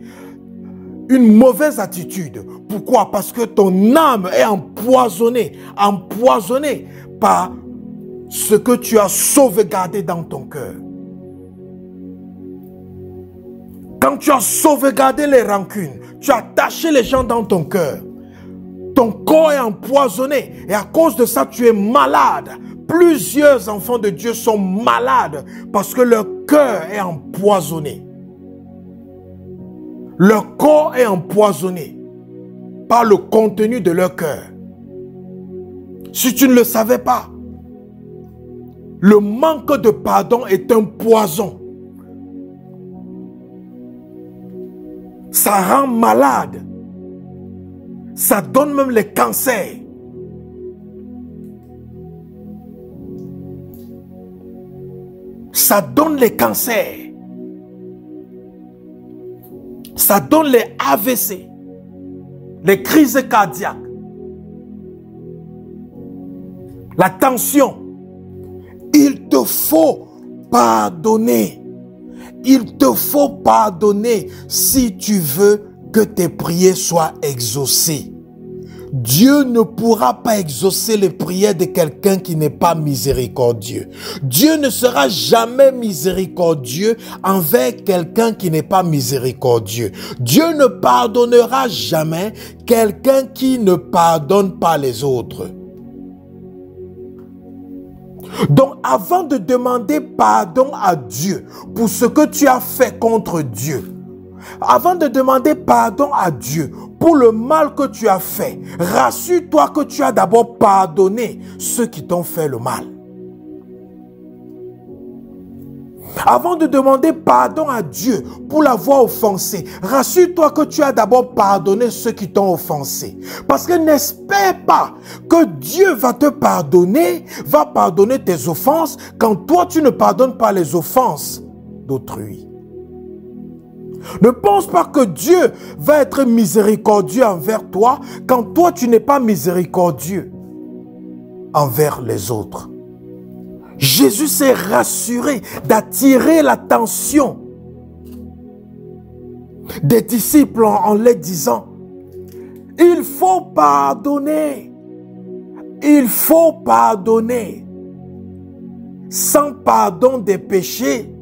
une mauvaise attitude. Pourquoi? Parce que ton âme est empoisonnée par ce que tu as sauvegardé dans ton cœur. Quand tu as sauvegardé les rancunes, tu as attaché les gens dans ton cœur, ton corps est empoisonné et à cause de ça tu es malade. Plusieurs enfants de Dieu sont malades parce que leur cœur est empoisonné. Leur corps est empoisonné par le contenu de leur cœur. Si tu ne le savais pas, le manque de pardon est un poison. Ça rend malade. Ça donne même les cancers. Ça donne les cancers. Ça donne les AVC, les crises cardiaques, la tension. Il te faut pardonner. Il te faut pardonner si tu veux que tes prières soient exaucées. Dieu ne pourra pas exaucer les prières de quelqu'un qui n'est pas miséricordieux. Dieu ne sera jamais miséricordieux envers quelqu'un qui n'est pas miséricordieux. Dieu ne pardonnera jamais quelqu'un qui ne pardonne pas les autres. Donc, avant de demander pardon à Dieu pour ce que tu as fait contre Dieu, avant de demander pardon à Dieu pour le mal que tu as fait, rassure-toi que tu as d'abord pardonné ceux qui t'ont fait le mal. Avant de demander pardon à Dieu pour l'avoir offensé, rassure-toi que tu as d'abord pardonné ceux qui t'ont offensé. Parce que n'espère pas que Dieu va te pardonner, va pardonner tes offenses quand toi tu ne pardonnes pas les offenses d'autrui. Ne pense pas que Dieu va être miséricordieux envers toi quand toi tu n'es pas miséricordieux envers les autres. Jésus s'est rassuré d'attirer l'attention des disciples en leur disant, il faut pardonner. Il faut pardonner. Sans pardon des péchés,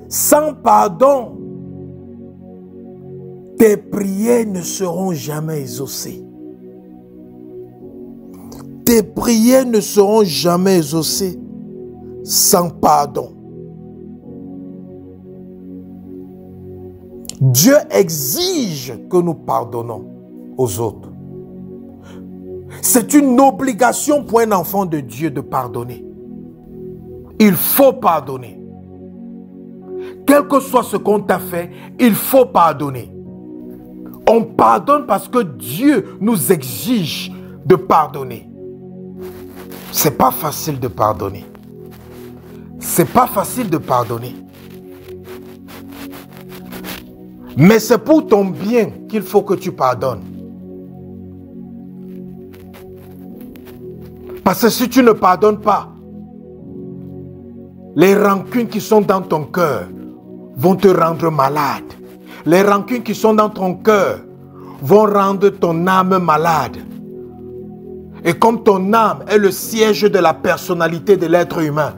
sans pardon, tes prières ne seront jamais exaucées. Tes prières ne seront jamais exaucées sans pardon. Dieu exige que nous pardonnons aux autres. C'est une obligation pour un enfant de Dieu de pardonner. Il faut pardonner. Quel que soit ce qu'on t'a fait, il faut pardonner. On pardonne parce que Dieu nous exige de pardonner. C'est pas facile de pardonner. C'est pas facile de pardonner. Mais c'est pour ton bien qu'il faut que tu pardonnes. Parce que si tu ne pardonnes pas, les rancunes qui sont dans ton cœur vont te rendre malade. Les rancunes qui sont dans ton cœur vont rendre ton âme malade. Et comme ton âme est le siège de la personnalité de l'être humain,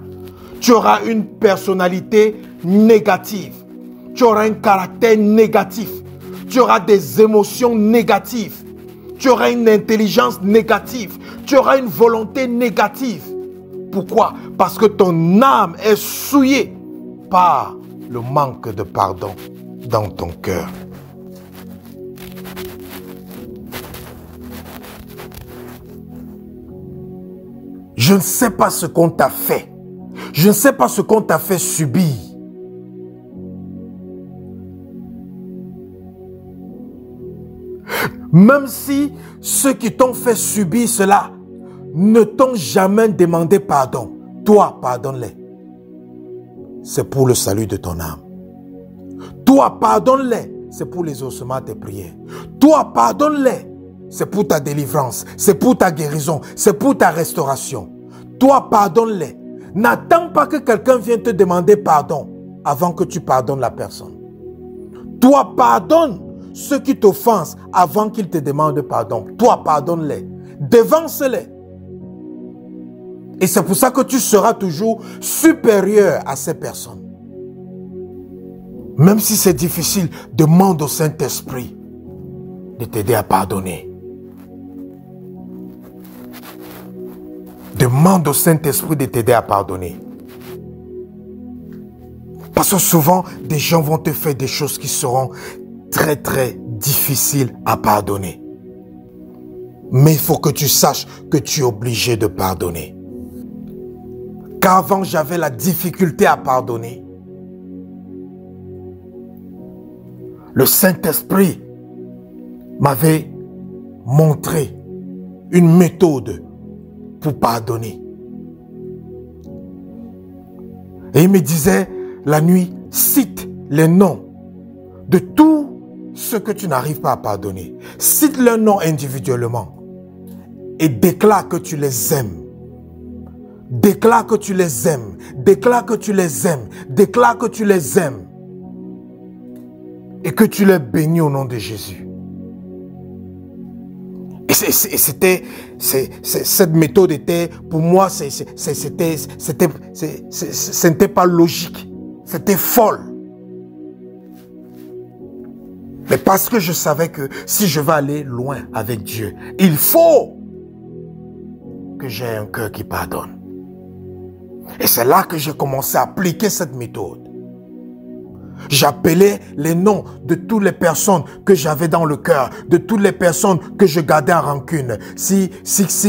tu auras une personnalité négative. Tu auras un caractère négatif. Tu auras des émotions négatives. Tu auras une intelligence négative. Tu auras une volonté négative. Pourquoi? Parce que ton âme est souillée par le manque de pardon dans ton cœur. Je ne sais pas ce qu'on t'a fait. Je ne sais pas ce qu'on t'a fait subir. Même si ceux qui t'ont fait subir cela ne t'ont jamais demandé pardon, toi, pardonne-les. C'est pour le salut de ton âme. Toi, pardonne-les. C'est pour l'exaucement de tes prières. Toi, pardonne-les. C'est pour ta délivrance. C'est pour ta guérison. C'est pour ta restauration. Toi, pardonne-les. N'attends pas que quelqu'un vienne te demander pardon avant que tu pardonnes la personne. Toi, pardonne ceux qui t'offensent avant qu'ils te demandent pardon. Toi, pardonne-les. Devance-les. Et c'est pour ça que tu seras toujours supérieur à ces personnes. Même si c'est difficile, demande au Saint-Esprit de t'aider à pardonner. Demande au Saint-Esprit de t'aider à pardonner. Parce que souvent, des gens vont te faire des choses qui seront très très difficiles à pardonner. Mais il faut que tu saches que tu es obligé de pardonner. Qu'avant j'avais la difficulté à pardonner. le Saint-Esprit m'avait montré une méthode pour pardonner. Et il me disait la nuit, cite les noms de tous ceux que tu n'arrives pas à pardonner. Cite leurs noms individuellement et déclare que tu les aimes. Déclare que tu les aimes. Déclare que tu les aimes. Déclare que tu les aimes. Et que tu les bénis au nom de Jésus. Et cette méthode était, pour moi, ce n'était pas logique. C'était folle. Mais parce que je savais que si je veux aller loin avec Dieu, il faut que j'ai un cœur qui pardonne. Et c'est là que j'ai commencé à appliquer cette méthode. J'appelais les noms de toutes les personnes que j'avais dans le cœur, de toutes les personnes que je gardais en rancune. Si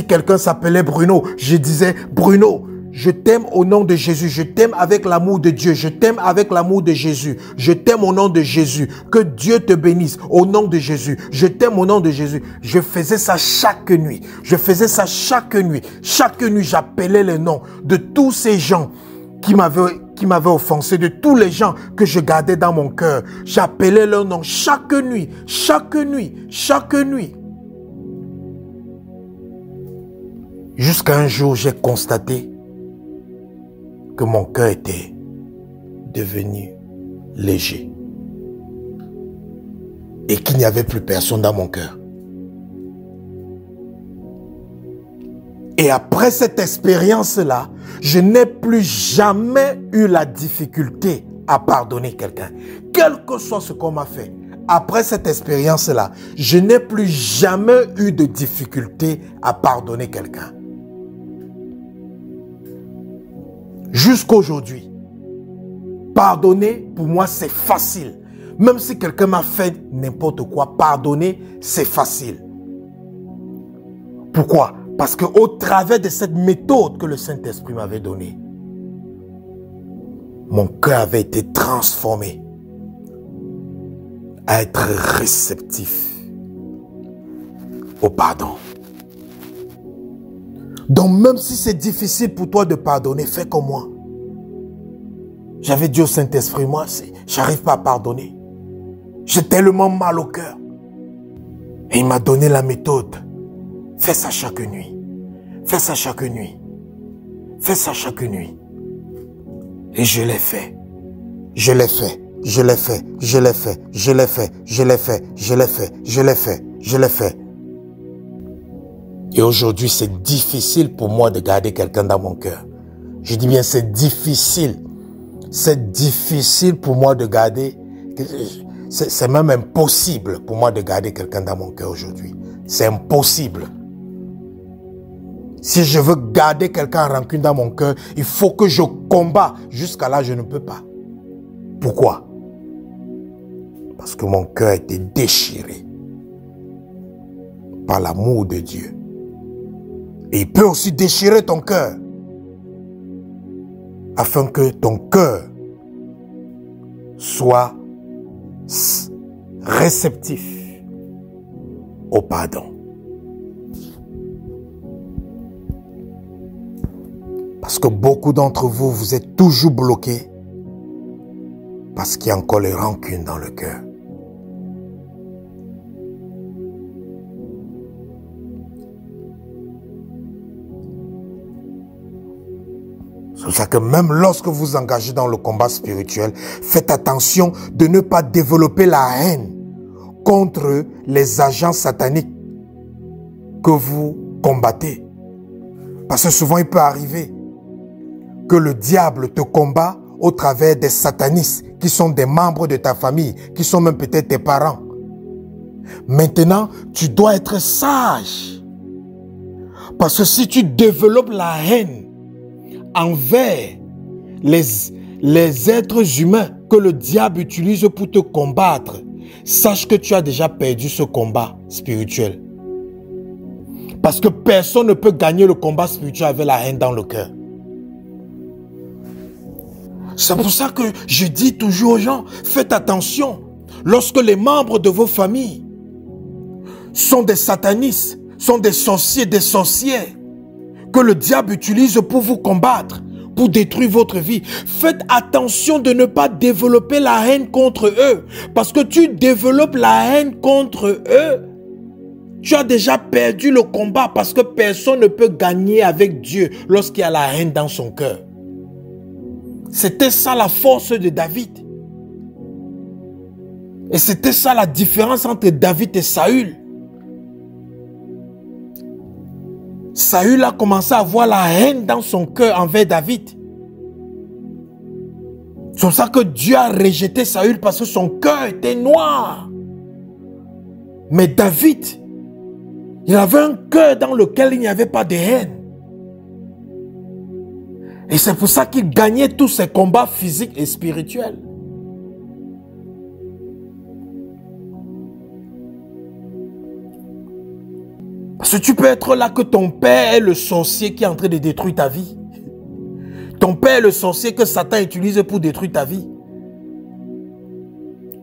quelqu'un s'appelait Bruno, je disais, Bruno, je t'aime au nom de Jésus, je t'aime avec l'amour de Dieu, je t'aime avec l'amour de Jésus, je t'aime au nom de Jésus, que Dieu te bénisse au nom de Jésus, je t'aime au nom de Jésus. Je faisais ça chaque nuit, je faisais ça chaque nuit. Chaque nuit, j'appelais les noms de tous ces gens qui m'avaient offensé, de tous les gens que je gardais dans mon cœur. J'appelais leur nom chaque nuit, chaque nuit, chaque nuit. Jusqu'à un jour, j'ai constaté que mon cœur était devenu léger. Et qu'il n'y avait plus personne dans mon cœur. Et après cette expérience-là, je n'ai plus jamais eu la difficulté à pardonner quelqu'un. Quel que soit ce qu'on m'a fait. Après cette expérience-là, je n'ai plus jamais eu de difficulté à pardonner quelqu'un. Jusqu'aujourd'hui, pardonner, pour moi, c'est facile. Même si quelqu'un m'a fait n'importe quoi, pardonner, c'est facile. Pourquoi? Parce qu'au travers de cette méthode que le Saint-Esprit m'avait donnée, mon cœur avait été transformé à être réceptif au pardon. Donc même si c'est difficile pour toi de pardonner, fais comme moi. J'avais dit au Saint-Esprit, moi, j'arrive pas à pardonner. J'ai tellement mal au cœur. Et il m'a donné la méthode. Fais ça chaque nuit. Fais ça chaque nuit. Fais ça chaque nuit. Et je l'ai fait. Je l'ai fait. Je l'ai fait. Je l'ai fait. Je l'ai fait. Je l'ai fait. Je l'ai fait. Je l'ai fait. Je l'ai fait. Et aujourd'hui, c'est difficile pour moi de garder quelqu'un dans mon cœur. Je dis bien, c'est difficile. C'est difficile pour moi de garder. C'est même impossible pour moi de garder quelqu'un dans mon cœur aujourd'hui. C'est impossible. Si je veux garder quelqu'un en rancune dans mon cœur, il faut que je combats. Jusqu'à là, je ne peux pas. Pourquoi? Parce que mon cœur a été déchiré par l'amour de Dieu. Et il peut aussi déchirer ton cœur afin que ton cœur soit réceptif au pardon. Parce que beaucoup d'entre vous, vous êtes toujours bloqués parce qu'il y a encore les rancunes dans le cœur. C'est pour ça que même lorsque vous vous engagez dans le combat spirituel, faites attention de ne pas développer la haine contre les agents sataniques que vous combattez. Parce que souvent il peut arriver que le diable te combat au travers des satanistes qui sont des membres de ta famille, qui sont même peut-être tes parents. Maintenant, tu dois être sage. Parce que si tu développes la haine envers les êtres humains que le diable utilise pour te combattre, sache que tu as déjà perdu ce combat spirituel. Parce que personne ne peut gagner le combat spirituel avec la haine dans le cœur. C'est pour ça que je dis toujours aux gens, faites attention. lorsque les membres de vos familles sont des satanistes, sont des sorciers, des sorcières, que le diable utilise pour vous combattre, pour détruire votre vie, faites attention de ne pas développer la haine contre eux. Parce que tu développes la haine contre eux, tu as déjà perdu le combat, parce que personne ne peut gagner avec Dieu lorsqu'il y a la haine dans son cœur. C'était ça la force de David. Et c'était ça la différence entre David et Saül. Saül a commencé à avoir la haine dans son cœur envers David. C'est pour ça que Dieu a rejeté Saül, parce que son cœur était noir. Mais David, il avait un cœur dans lequel il n'y avait pas de haine. Et c'est pour ça qu'il gagnait tous ses combats physiques et spirituels. Parce que tu peux être là que ton père est le sorcier qui est en train de détruire ta vie. Ton père est le sorcier que Satan utilise pour détruire ta vie.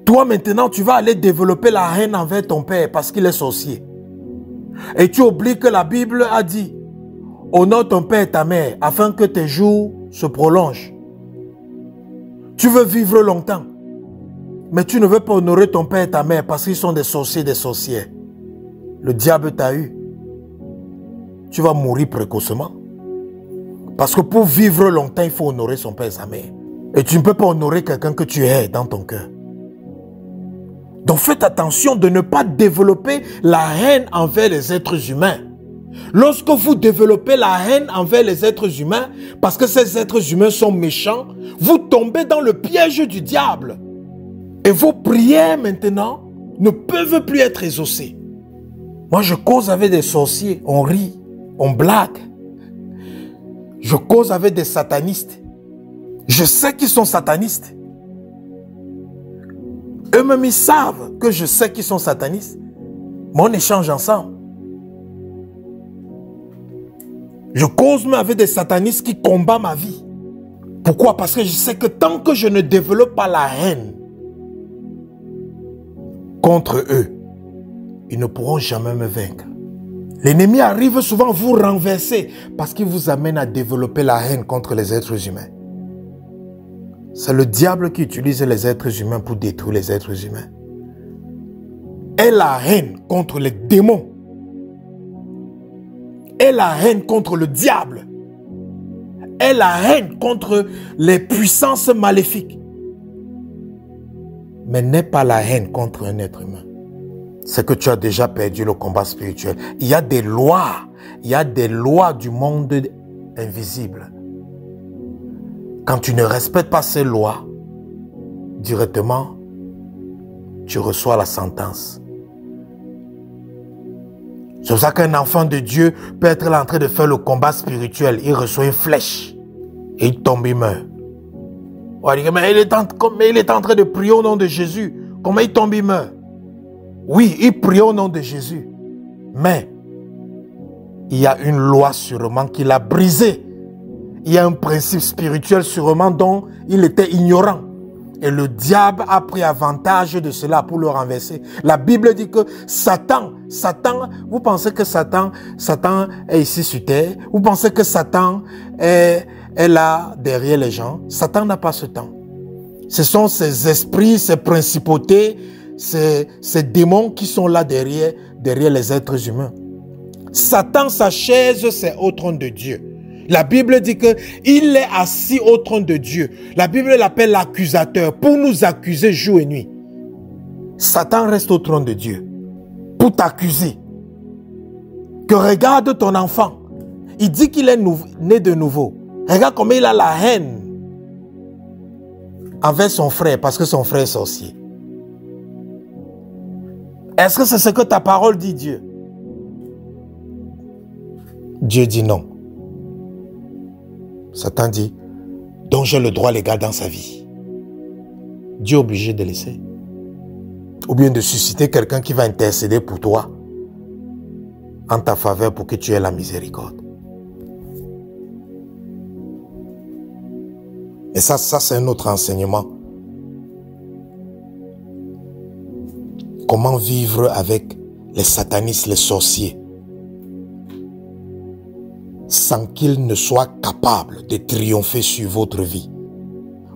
Toi maintenant, tu vas aller développer la haine envers ton père parce qu'il est sorcier. Et tu oublies que la Bible a dit: honore ton père et ta mère afin que tes jours se prolongent. Tu veux vivre longtemps, mais tu ne veux pas honorer ton père et ta mère parce qu'ils sont des sorciers, des sorcières. Le diable t'a eu. Tu vas mourir précocement. Parce que pour vivre longtemps, il faut honorer son père et sa mère. Et tu ne peux pas honorer quelqu'un que tu hais dans ton cœur. Donc faites attention de ne pas développer la haine envers les êtres humains. Lorsque vous développez la haine envers les êtres humains, parce que ces êtres humains sont méchants, vous tombez dans le piège du diable. Et vos prières maintenant ne peuvent plus être exaucées. Moi je cause avec des sorciers, on rit, on blague. Je cause avec des satanistes. Je sais qu'ils sont satanistes. Eux-mêmes, ils savent que je sais qu'ils sont satanistes. Mais on échange ensemble. Je cause même avec des satanistes qui combattent ma vie. Pourquoi? Parce que je sais que tant que je ne développe pas la haine contre eux, ils ne pourront jamais me vaincre. L'ennemi arrive souvent à vous renverser parce qu'il vous amène à développer la haine contre les êtres humains. C'est le diable qui utilise les êtres humains pour détruire les êtres humains. Et la haine contre les démons. Et la haine contre le diable. Et la haine contre les puissances maléfiques. Mais n'est pas la haine contre un être humain. C'est que tu as déjà perdu le combat spirituel. Il y a des lois du monde invisible. Quand tu ne respectes pas ces lois, directement, tu reçois la sentence. C'est pour ça qu'un enfant de Dieu peut être là en train de faire le combat spirituel. Il reçoit une flèche et il tombe, il meurt. On va dire, mais il est en train de prier au nom de Jésus. Comment il tombe, il meurt? Oui, il prie au nom de Jésus. Mais il y a une loi sûrement qu'il a brisée. Il y a un principe spirituel sûrement dont il était ignorant. Et le diable a pris avantage de cela pour le renverser. La Bible dit que Satan, vous pensez que Satan est ici sur terre? Vous pensez que Satan est là derrière les gens? Satan n'a pas ce temps. Ce sont ces esprits, ces principautés, ces démons qui sont là derrière les êtres humains. Satan, sa chaise, c'est au trône de Dieu. La Bible dit qu'il est assis au trône de Dieu. La Bible l'appelle l'accusateur pour nous accuser jour et nuit. Satan reste au trône de Dieu pour t'accuser. Que regarde ton enfant. Il dit qu'il est né de nouveau. Regarde comment il a la haine envers son frère parce que son frère est sorcier. Est-ce que c'est ce que ta parole dit, Dieu? Dieu dit non. Satan dit, donc j'ai le droit légal dans sa vie. Dieu est obligé de laisser. Ou bien de susciter quelqu'un qui va intercéder pour toi en ta faveur pour que tu aies la miséricorde. Et ça c'est un autre enseignement. comment vivre avec les satanistes, les sorciers, sans qu'ils ne soient capables de triompher sur votre vie.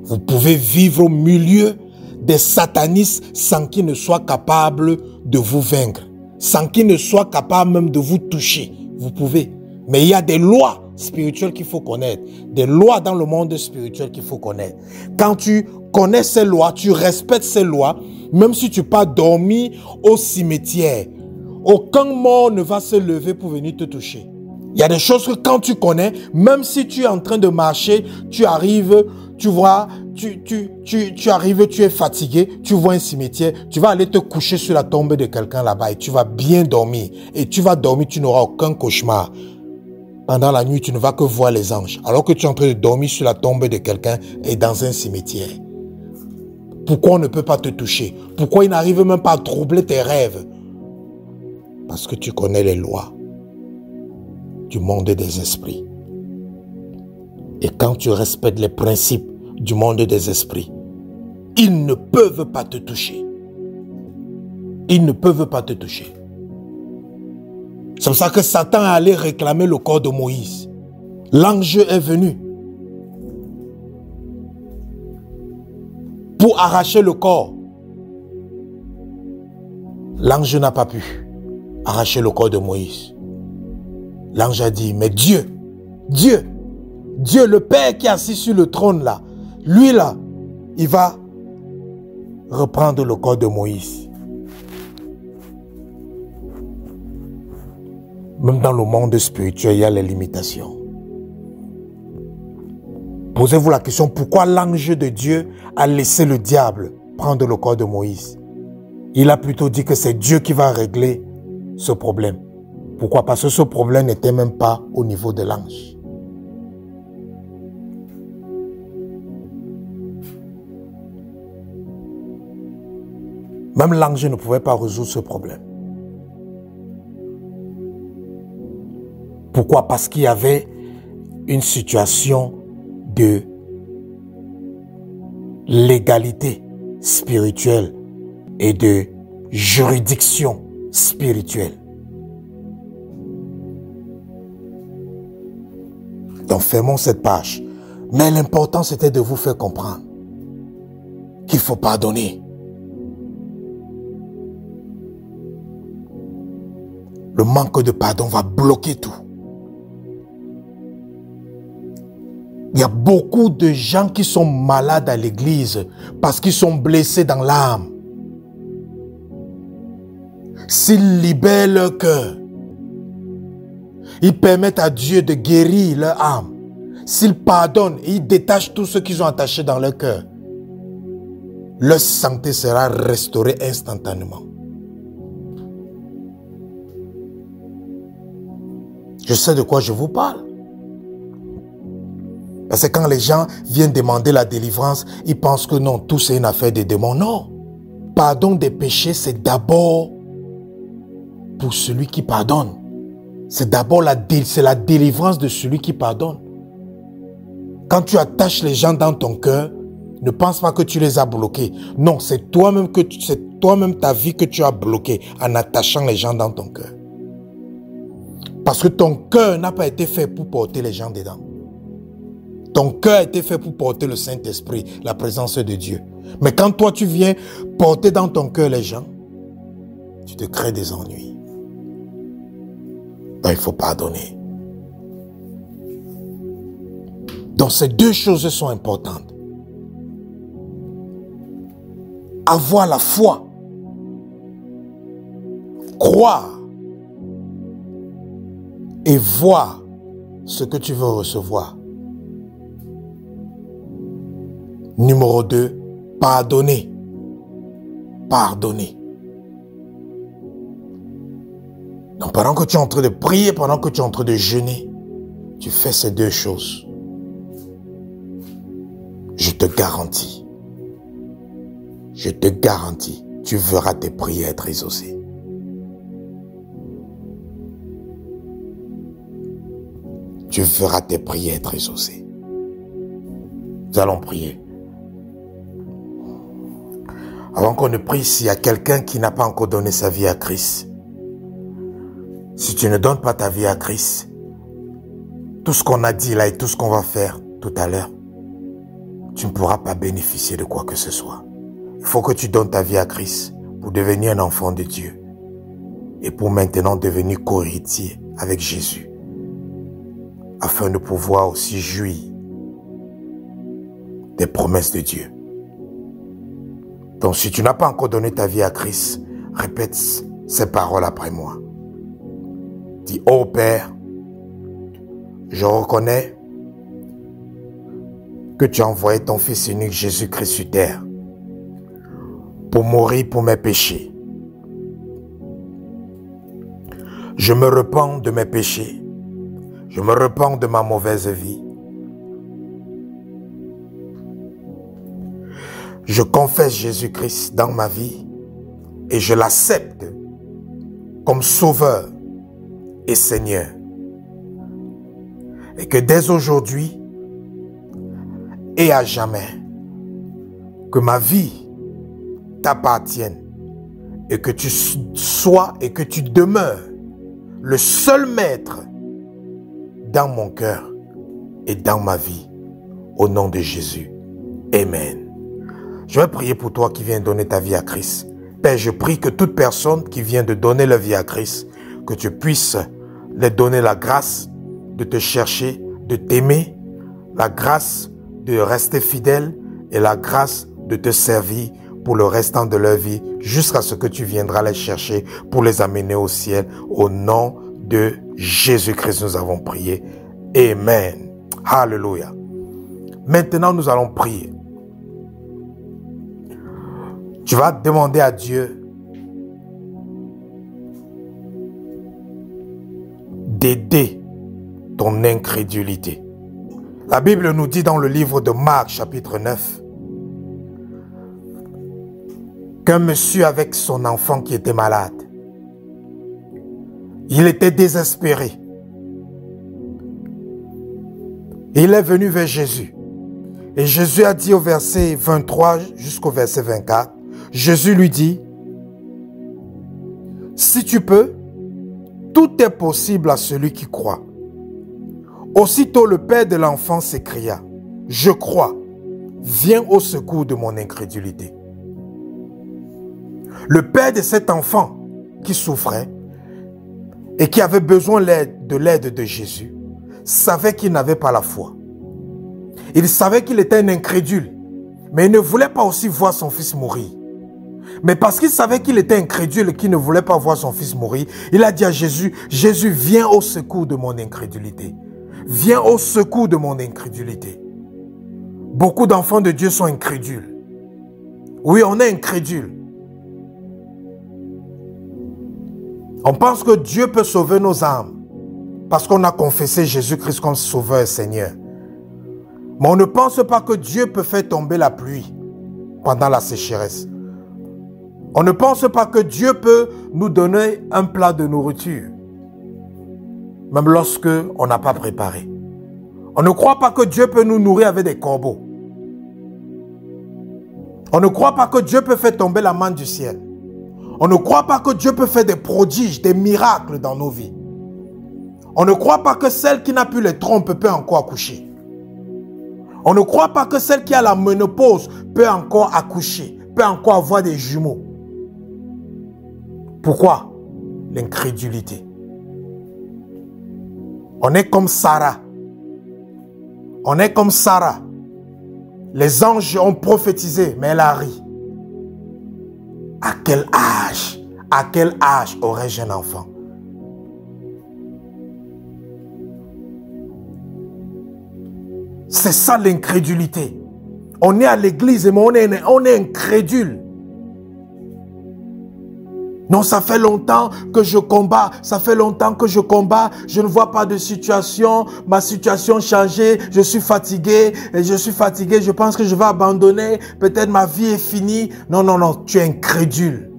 Vous pouvez vivre au milieu des satanistes sans qu'ils ne soient capables de vous vaincre, sans qu'ils ne soient capables même de vous toucher. Vous pouvez. Mais il y a des lois spirituelles qu'il faut connaître, des lois dans le monde spirituel qu'il faut connaître. Quand tu connais ces lois, tu respectes ces lois, même si tu pars dormir au cimetière, aucun mort ne va se lever pour venir te toucher. Il y a des choses que quand tu connais, même si tu es en train de marcher, tu arrives, tu vois, tu arrives, tu es fatigué, tu vois un cimetière, tu vas aller te coucher sur la tombe de quelqu'un là-bas et tu vas bien dormir. Et tu vas dormir, tu n'auras aucun cauchemar. Pendant la nuit, tu ne vas que voir les anges. Alors que tu es en train de dormir sur la tombe de quelqu'un et dans un cimetière. Pourquoi on ne peut pas te toucher? Pourquoi il n'arrive même pas à troubler tes rêves? Parce que tu connais les lois du monde des esprits. Et quand tu respectes les principes du monde des esprits, ils ne peuvent pas te toucher. Ils ne peuvent pas te toucher. C'est pour ça que Satan est allé réclamer le corps de Moïse. L'ange est venu pour arracher le corps. L'ange n'a pas pu arracher le corps de Moïse. L'ange a dit, mais Dieu, le Père qui est assis sur le trône là, lui là, il va reprendre le corps de Moïse. Même dans le monde spirituel, il y a les limitations. Posez-vous la question, pourquoi l'ange de Dieu a laissé le diable prendre le corps de Moïse? Il a plutôt dit que c'est Dieu qui va régler ce problème. Pourquoi? Parce que ce problème n'était même pas au niveau de l'ange. Même l'ange ne pouvait pas résoudre ce problème. Pourquoi? Parce qu'il y avait une situation de légalité spirituelle et de juridiction spirituelle. Donc fermons cette page. Mais l'important c'était de vous faire comprendre qu'il faut pardonner. Le manque de pardon va bloquer tout. Il y a beaucoup de gens qui sont malades à l'église parce qu'ils sont blessés dans l'âme. S'ils libèrent leur cœur, ils permettent à Dieu de guérir leur âme. S'ils pardonnent et ils détachent tout ce qu'ils ont attaché dans leur cœur, leur santé sera restaurée instantanément. Je sais de quoi je vous parle. Parce que quand les gens viennent demander la délivrance, ils pensent que non, tout c'est une affaire des démons. Non. Pardon des péchés, c'est d'abord pour celui qui pardonne. C'est d'abord la délivrance de celui qui pardonne. Quand tu attaches les gens dans ton cœur, ne pense pas que tu les as bloqués. Non, c'est toi-même ta vie que tu as bloquée en attachant les gens dans ton cœur. Parce que ton cœur n'a pas été fait pour porter les gens dedans. Ton cœur a été fait pour porter le Saint-Esprit, la présence de Dieu. Mais quand toi tu viens porter dans ton cœur les gens, tu te crées des ennuis. Donc il faut pardonner. Donc ces deux choses sont importantes. Avoir la foi, croire et voir ce que tu veux recevoir. Numéro 2, pardonner. Pardonner. Donc pendant que tu es en train de prier, pendant que tu es en train de jeûner, tu fais ces deux choses. Je te garantis, tu verras tes prières être exaucées. Tu verras tes prières être exaucées. Nous allons prier. Avant qu'on ne prie, s'il y a quelqu'un qui n'a pas encore donné sa vie à Christ, si tu ne donnes pas ta vie à Christ, tout ce qu'on a dit là et tout ce qu'on va faire tout à l'heure, tu ne pourras pas bénéficier de quoi que ce soit. Il faut que tu donnes ta vie à Christ pour devenir un enfant de Dieu et pour maintenant devenir co-héritier avec Jésus, afin de pouvoir aussi jouir des promesses de Dieu. Donc si tu n'as pas encore donné ta vie à Christ, répète ces paroles après moi. Dis, ô Père, je reconnais que tu as envoyé ton Fils unique Jésus-Christ sur terre pour mourir pour mes péchés. Je me repens de mes péchés. Je me repens de ma mauvaise vie. Je confesse Jésus-Christ dans ma vie et je l'accepte comme Sauveur et Seigneur. Et que dès aujourd'hui et à jamais, que ma vie t'appartienne et que tu sois et que tu demeures le seul maître dans mon cœur et dans ma vie. Au nom de Jésus. Amen. Je vais prier pour toi qui viens donner ta vie à Christ. Père, je prie que toute personne qui vient de donner leur vie à Christ, que tu puisses leur donner la grâce de te chercher, de t'aimer, la grâce de rester fidèle et la grâce de te servir pour le restant de leur vie jusqu'à ce que tu viendras les chercher pour les amener au ciel. Au nom de Jésus-Christ, nous avons prié. Amen. Alléluia. Maintenant, nous allons prier. Tu vas demander à Dieu d'aider ton incrédulité. La Bible nous dit dans le livre de Marc, chapitre 9, qu'un monsieur avec son enfant qui était malade, il était désespéré. Il est venu vers Jésus. Et Jésus a dit au verset 23 jusqu'au verset 24, Jésus lui dit, « Si tu peux, tout est possible à celui qui croit. » Aussitôt le père de l'enfant s'écria, « Je crois, viens au secours de mon incrédulité. » Le père de cet enfant qui souffrait et qui avait besoin de l'aide de Jésus savait qu'il n'avait pas la foi. Il savait qu'il était un incrédule, mais il ne voulait pas aussi voir son fils mourir. Mais parce qu'il savait qu'il était incrédule et qu'il ne voulait pas voir son fils mourir, il a dit à Jésus, « Jésus, viens au secours de mon incrédulité. Viens au secours de mon incrédulité. » Beaucoup d'enfants de Dieu sont incrédules. Oui, on est incrédule. On pense que Dieu peut sauver nos âmes parce qu'on a confessé Jésus-Christ comme Sauveur et Seigneur. Mais on ne pense pas que Dieu peut faire tomber la pluie pendant la sécheresse. On ne pense pas que Dieu peut nous donner un plat de nourriture, même lorsque on n'a pas préparé. On ne croit pas que Dieu peut nous nourrir avec des corbeaux. On ne croit pas que Dieu peut faire tomber la manne du ciel. On ne croit pas que Dieu peut faire des prodiges, des miracles dans nos vies. On ne croit pas que celle qui n'a plus les trompes peut encore accoucher. On ne croit pas que celle qui a la ménopause peut encore accoucher, peut encore avoir des jumeaux. Pourquoi? L'incrédulité. On est comme Sarah. On est comme Sarah. Les anges ont prophétisé, mais elle a ri. À quel âge aurais-je un enfant? C'est ça l'incrédulité. On est à l'église, mais on est incrédule. Non, ça fait longtemps que je combats. Ça fait longtemps que je combats. Je ne vois pas de situation. Ma situation a changé. Je suis fatigué. Et je suis fatigué. Je pense que je vais abandonner. Peut-être ma vie est finie. Non, non, non. Tu es incrédule.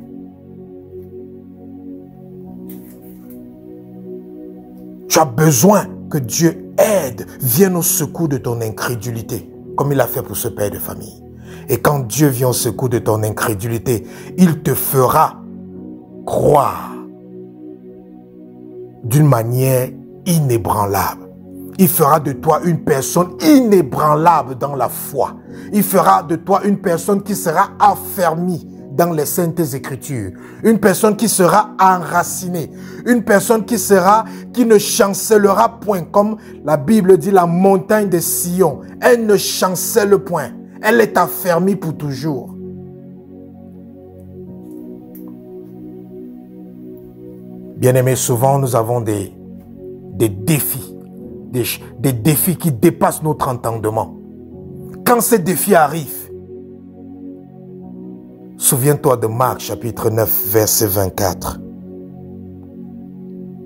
Tu as besoin que Dieu aide, vienne au secours de ton incrédulité, comme il a fait pour ce père de famille. Et quand Dieu vient au secours de ton incrédulité, il te fera croire d'une manière inébranlable. Il fera de toi une personne inébranlable dans la foi. Il fera de toi une personne qui sera affermie dans les saintes écritures. Une personne qui sera enracinée. Une personne qui ne chancellera point. Comme la Bible dit, la montagne de Sion. Elle ne chancelle point. Elle est affermie pour toujours. Bien-aimés, souvent nous avons des défis. Des défis qui dépassent notre entendement. Quand ces défis arrivent, souviens-toi de Marc chapitre 9, verset 24.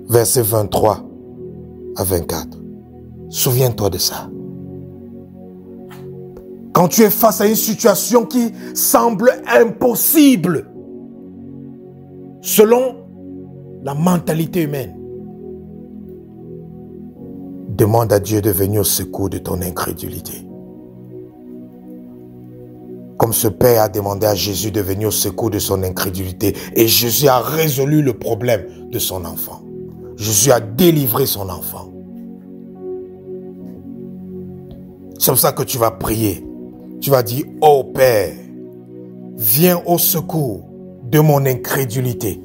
Verset 23 à 24. Souviens-toi de ça. Quand tu es face à une situation qui semble impossible, selon la mentalité humaine, demande à Dieu de venir au secours de ton incrédulité. Comme ce père a demandé à Jésus de venir au secours de son incrédulité. Et Jésus a résolu le problème de son enfant. Jésus a délivré son enfant. C'est pour ça que tu vas prier. Tu vas dire, ô Père, viens au secours de mon incrédulité.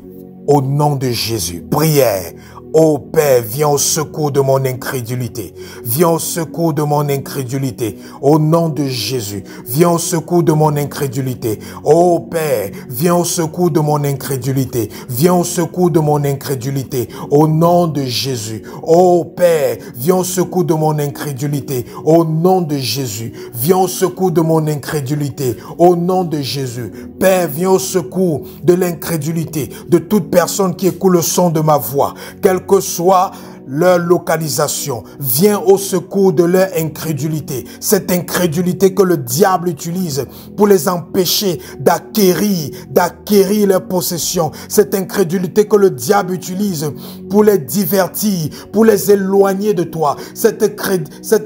Au nom de Jésus. Prière. Ô Père, viens au secours de mon incrédulité. Viens au secours de mon incrédulité. Au nom de Jésus. Viens au secours de mon incrédulité. Ô Père, viens au secours de mon incrédulité. Viens au secours de mon incrédulité. Au nom de Jésus. Ô Père, viens au secours de mon incrédulité. Au nom de Jésus. Viens au secours de mon incrédulité. Au nom de Jésus. Père, viens au secours de l'incrédulité de toute personne qui écoute le son de ma voix. Quelle que soit leur localisation, viens au secours de leur incrédulité. Cette incrédulité que le diable utilise pour les empêcher d'acquérir leur possession. Cette incrédulité que le diable utilise pour les divertir, pour les éloigner de toi. Cette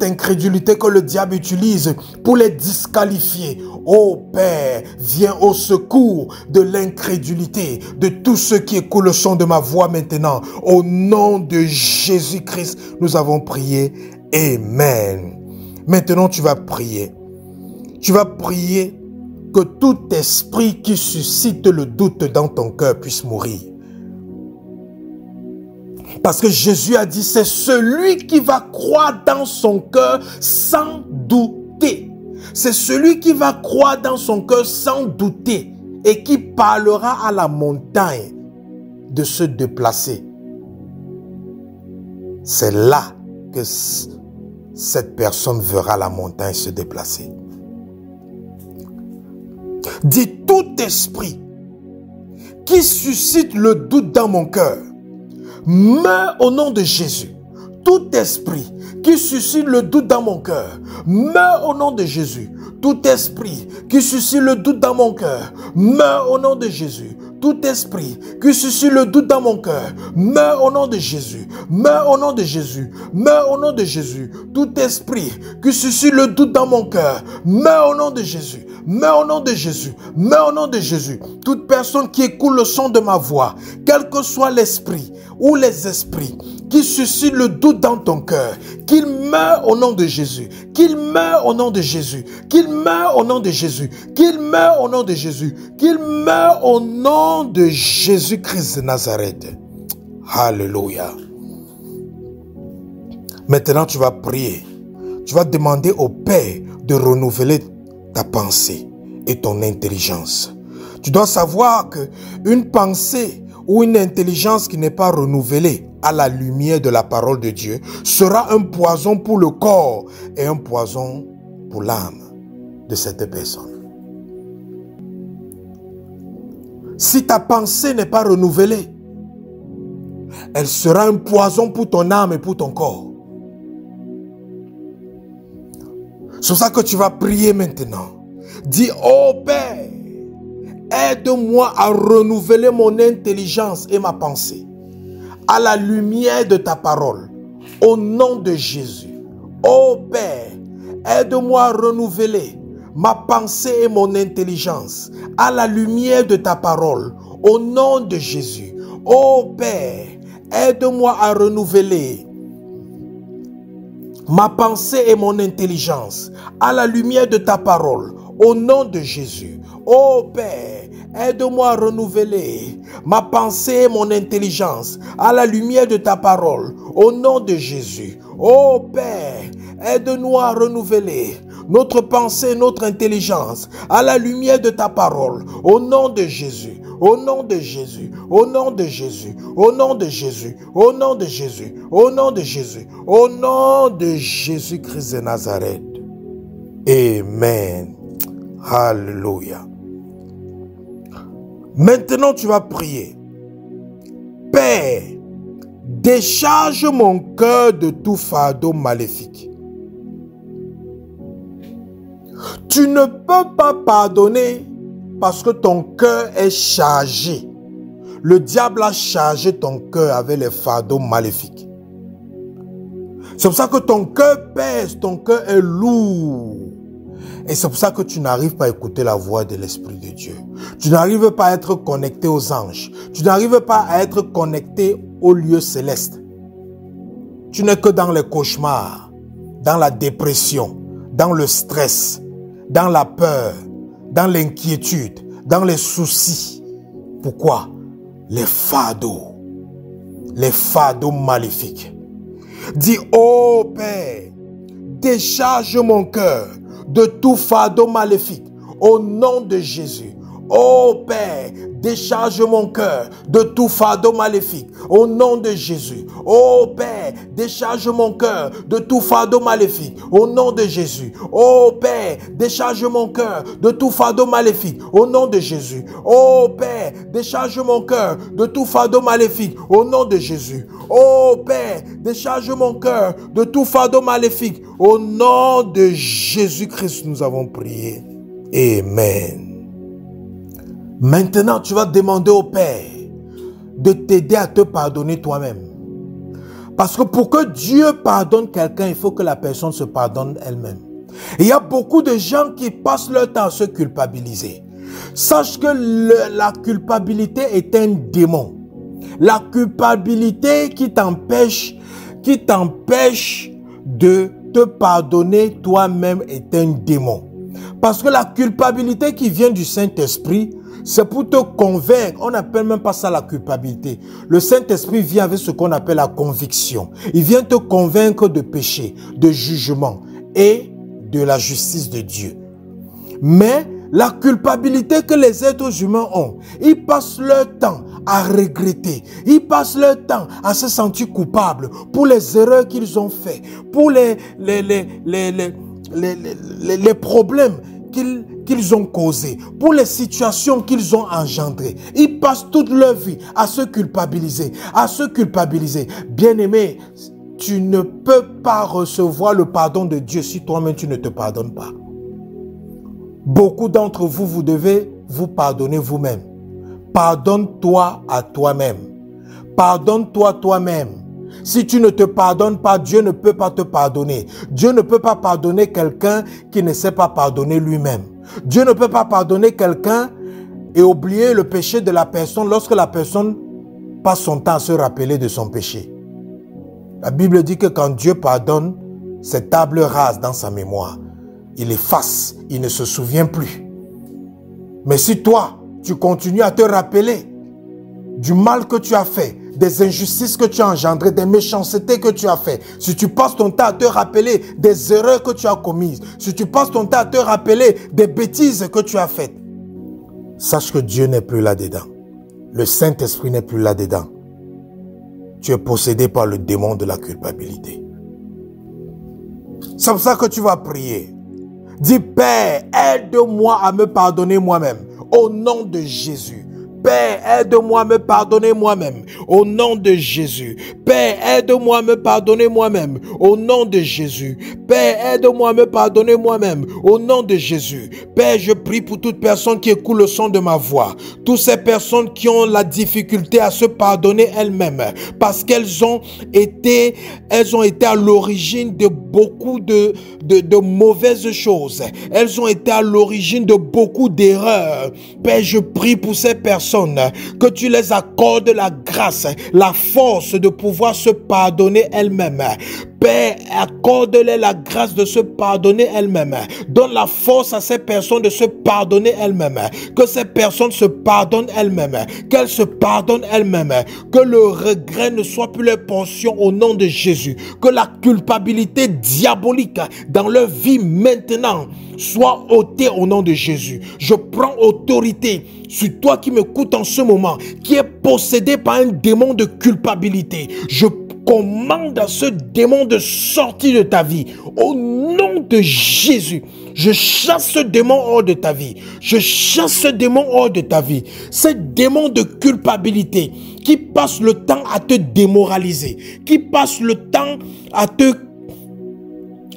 incrédulité que le diable utilise pour les disqualifier. Ô Père, viens au secours de l'incrédulité de tous ceux qui écoutent le son de ma voix maintenant. Au nom de Jésus-Christ, nous avons prié. Amen. Maintenant, tu vas prier. Tu vas prier que tout esprit qui suscite le doute dans ton cœur puisse mourir. Parce que Jésus a dit, c'est celui qui va croire dans son cœur sans douter. C'est celui qui va croire dans son cœur sans douter et qui parlera à la montagne de se déplacer. C'est là que cette personne verra la montagne se déplacer. Dis, tout esprit qui suscite le doute dans mon cœur, meurs au nom de Jésus. Tout esprit qui suscite le doute dans mon cœur, meurs au nom de Jésus. Tout esprit qui suscite le doute dans mon cœur, meurs au nom de Jésus. Tout esprit qui suscite le doute dans mon cœur, meurs au nom de Jésus. Meurs au nom de Jésus. Meurs au nom de Jésus. Tout esprit qui suscite le doute dans mon cœur, meurs au nom de Jésus. Meurs au nom de Jésus. Meurs au nom de Jésus. Toute personne qui écoute le son de ma voix, quel que soit l'esprit ou les esprits qui suscitent le doute dans ton cœur, qu'il meure au nom de Jésus. Qu'il meure au nom de Jésus. Qu'il meure au nom de Jésus. Qu'il meure au nom de Jésus. Qu'il meure au nom de Jésus-Christ de Nazareth. Alléluia. Maintenant, tu vas prier. Tu vas demander au Père de renouveler ta pensée et ton intelligence. Tu dois savoir qu'une pensée ou une intelligence qui n'est pas renouvelée à la lumière de la parole de Dieu sera un poison pour le corps et un poison pour l'âme de cette personne. Si ta pensée n'est pas renouvelée, elle sera un poison pour ton âme et pour ton corps. C'est pour ça que tu vas prier maintenant. Dis, ô Père, aide-moi à renouveler mon intelligence et ma pensée à la lumière de ta parole, au nom de Jésus. Ô Père, aide-moi à renouveler ma pensée et mon intelligence à la lumière de ta parole, au nom de Jésus. Ô Père, aide-moi à renouveler ma pensée et mon intelligence à la lumière de ta parole, au nom de Jésus. Ô Père, aide-moi à renouveler ma pensée et mon intelligence à la lumière de ta parole, au nom de Jésus. Ô Père, aide-nous à renouveler notre pensée, notre intelligence à la lumière de ta parole, au nom de Jésus. Au nom de Jésus, au nom de Jésus, au nom de Jésus, au nom de Jésus, au nom de Jésus, au nom de Jésus-Christ de Nazareth. Amen. Alléluia. Maintenant, tu vas prier. Père, décharge mon cœur de tout fardeau maléfique. Tu ne peux pas pardonner parce que ton cœur est chargé. Le diable a chargé ton cœur avec les fardeaux maléfiques. C'est pour ça que ton cœur pèse, ton cœur est lourd. Et c'est pour ça que tu n'arrives pas à écouter la voix de l'Esprit de Dieu. Tu n'arrives pas à être connecté aux anges. Tu n'arrives pas à être connecté au lieu céleste. Tu n'es que dans les cauchemars, dans la dépression, dans le stress, dans la peur, dans l'inquiétude, dans les soucis. Pourquoi? Les fardeaux maléfiques. Dis, ô Père, décharge mon cœur de tout fardeau maléfique au nom de Jésus. Ô Père, décharge mon cœur de tout fardeau maléfique au nom de Jésus. Ô Père, décharge mon cœur de tout fardeau maléfique au nom de Jésus. Ô Père, décharge mon cœur de tout fardeau maléfique au nom de Jésus. Ô Père, décharge mon cœur de tout fardeau maléfique au nom de Jésus. Ô Père, décharge mon cœur de tout fardeau maléfique au nom de Jésus-Christ. Nous avons prié. Amen. Maintenant, tu vas demander au Père de t'aider à te pardonner toi-même. Parce que pour que Dieu pardonne quelqu'un, il faut que la personne se pardonne elle-même. Et il y a beaucoup de gens qui passent leur temps à se culpabiliser. Sache que la culpabilité est un démon. La culpabilité qui t'empêche de te pardonner toi-même est un démon. Parce que la culpabilité qui vient du Saint-Esprit, c'est pour te convaincre. On n'appelle même pas ça la culpabilité. Le Saint-Esprit vient avec ce qu'on appelle la conviction. Il vient te convaincre de péché, de jugement et de la justice de Dieu. Mais la culpabilité que les êtres humains ont, ils passent leur temps à regretter. Ils passent leur temps à se sentir coupables pour les erreurs qu'ils ont faites, pour les problèmes qu'ils ont causés, pour les situations qu'ils ont engendrées. Ils passent toute leur vie à se culpabiliser, Bien-aimé, tu ne peux pas recevoir le pardon de Dieu si toi-même tu ne te pardonnes pas. Beaucoup d'entre vous, vous devez vous pardonner vous-même. Pardonne-toi à toi-même. Pardonne-toi toi-même. Si tu ne te pardonnes pas, Dieu ne peut pas te pardonner. Dieu ne peut pas pardonner quelqu'un qui ne sait pas pardonner lui-même. Dieu ne peut pas pardonner quelqu'un et oublier le péché de la personne lorsque la personne passe son temps à se rappeler de son péché. La Bible dit que quand Dieu pardonne, c'est table rase dans sa mémoire. Il efface, il ne se souvient plus. Mais si toi, tu continues à te rappeler du mal que tu as fait, des injustices que tu as engendrées, des méchancetés que tu as fait, si tu passes ton temps à te rappeler des erreurs que tu as commises, si tu passes ton temps à te rappeler des bêtises que tu as faites, sache que Dieu n'est plus là-dedans. Le Saint-Esprit n'est plus là-dedans. Tu es possédé par le démon de la culpabilité. C'est pour ça que tu vas prier. Dis, Père, aide-moi à me pardonner moi-même. Au nom de Jésus. Père, aide-moi à me pardonner moi-même. Au nom de Jésus. Père, aide-moi à me pardonner moi-même. Au nom de Jésus. Père, aide-moi à me pardonner moi-même. Au nom de Jésus. Père, je prie pour toute personne qui écoute le son de ma voix. Toutes ces personnes qui ont la difficulté à se pardonner elles-mêmes. Parce qu'elles ont été à l'origine de beaucoup de mauvaises choses. Elles ont été à l'origine de beaucoup d'erreurs. Père, je prie pour ces personnes que tu les accordes la grâce, la force de pouvoir se pardonner elles-mêmes. Père, accorde-les la grâce de se pardonner elles-mêmes. Donne la force à ces personnes de se pardonner elles-mêmes. Que ces personnes se pardonnent elles-mêmes. Qu'elles se pardonnent elles-mêmes. Que le regret ne soit plus leur portion au nom de Jésus. Que la culpabilité diabolique dans leur vie maintenant soit ôtée au nom de Jésus. Je prends autorité sur toi qui m'écoute en ce moment, qui est possédé par un démon de culpabilité. Je commande à ce démon de sortir de ta vie. Au nom de Jésus, je chasse ce démon hors de ta vie. Je chasse ce démon hors de ta vie. Ce démon de culpabilité qui passe le temps à te démoraliser, qui passe le temps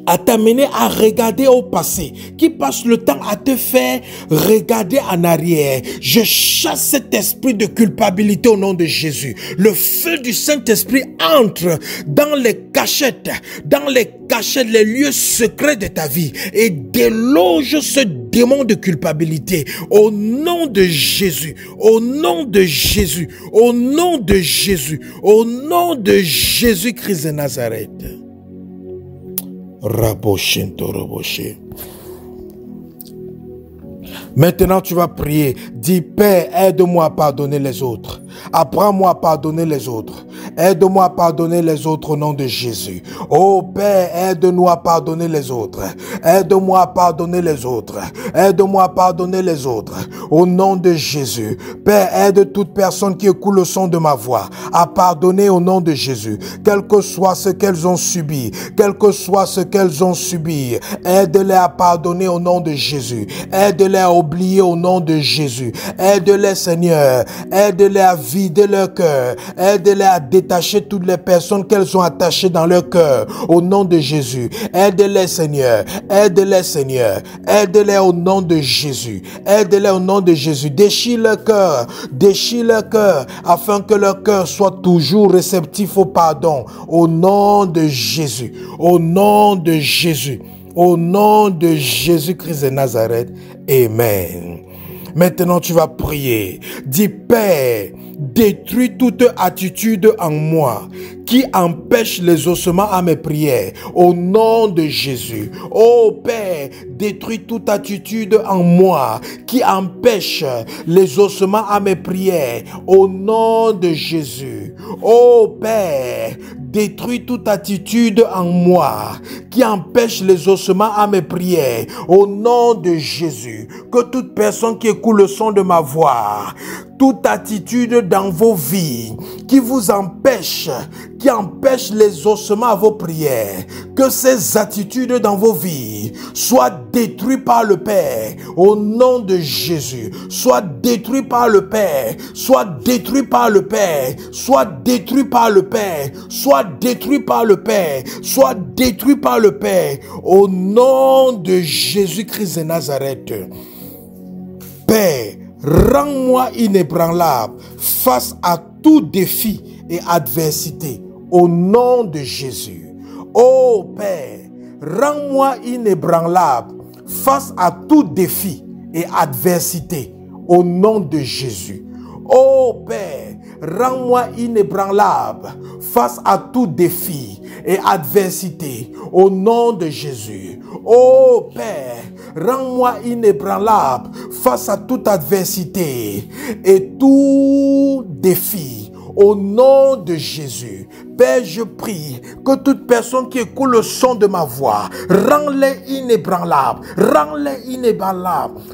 à t'amener à regarder au passé, qui passe le temps à te faire regarder en arrière. Je chasse cet esprit de culpabilité au nom de Jésus. Le feu du Saint-Esprit entre dans les cachettes, les lieux secrets de ta vie et déloge ce démon de culpabilité au nom de Jésus, au nom de Jésus, au nom de Jésus, au nom de Jésus-Christ de Nazareth. Maintenant, tu vas prier. Dis, Père, aide-moi à pardonner les autres. Apprends-moi à pardonner les autres. Aide-moi à pardonner les autres au nom de Jésus. Oh Père, aide-nous à pardonner les autres. Aide-moi à pardonner les autres. Aide-moi à pardonner les autres. Au nom de Jésus. Père, aide toute personne qui écoute le son de ma voix à pardonner au nom de Jésus. Quel que soit ce qu'elles ont subi. Quel que soit ce qu'elles ont subi. Aide-les à pardonner au nom de Jésus. Aide-les à oublier au nom de Jésus. Aide-les, Seigneur. Aide-les à vider leur cœur. Aide-les à détacher toutes les personnes qu'elles ont attachées dans leur cœur. Au nom de Jésus. Aide-les, Seigneur. Aide-les, Seigneur. Aide-les au nom de Jésus. Aide-les au nom de Jésus. Déchire leur cœur. Déchire leur cœur afin que leur cœur soit toujours réceptif au pardon. Au nom de Jésus. Au nom de Jésus. Au nom de Jésus-Christ de Nazareth. Amen. Maintenant, tu vas prier. Dis, Père, détruis toute attitude en moi qui empêche les ossements à mes prières. Au nom de Jésus. Oh Père, détruis toute attitude en moi qui empêche les ossements à mes prières. Au nom de Jésus. Oh Père, détruis toute attitude en moi qui empêche les ossements à mes prières. Au nom de Jésus. Que toute personne qui écoute le son de ma voix, toute attitude dans vos vies qui vous empêche, qui empêche les ossements à vos prières, que ces attitudes dans vos vies soient détruites par le Père, au nom de Jésus, soient détruites par le Père, soient détruites par le Père, soient détruites par le Père, soient détruites par le Père, soient détruites par le Père, au nom de Jésus-Christ de Nazareth. Père, rends-moi inébranlable face à tout défi et adversité, au nom de Jésus. Oh Père, rends-moi inébranlable face à tout défi et adversité, au nom de Jésus. Oh Père, rends-moi inébranlable face à tout défi et adversité, au nom de Jésus. Oh Père, rends-moi inébranlable face à toute adversité et tout défi, au nom de Jésus. Père, je prie que toute personne qui écoute le son de ma voix, rends-les inébranlables,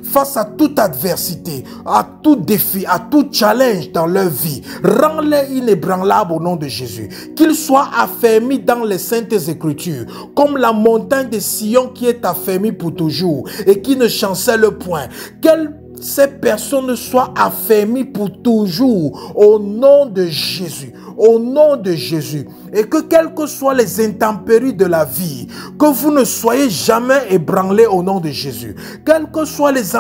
face à toute adversité, à tout défi, à tout challenge dans leur vie. Rends-les inébranlables au nom de Jésus. Qu'ils soient affermis dans les saintes écritures, comme la montagne de Sion qui est affermie pour toujours et qui ne chancelle point. ces personnes soient affermies pour toujours au nom de Jésus. Au nom de Jésus. Et que quelles que soient les intempéries de la vie, que vous ne soyez jamais ébranlés au nom de Jésus. Quelles que soient les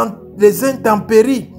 intempéries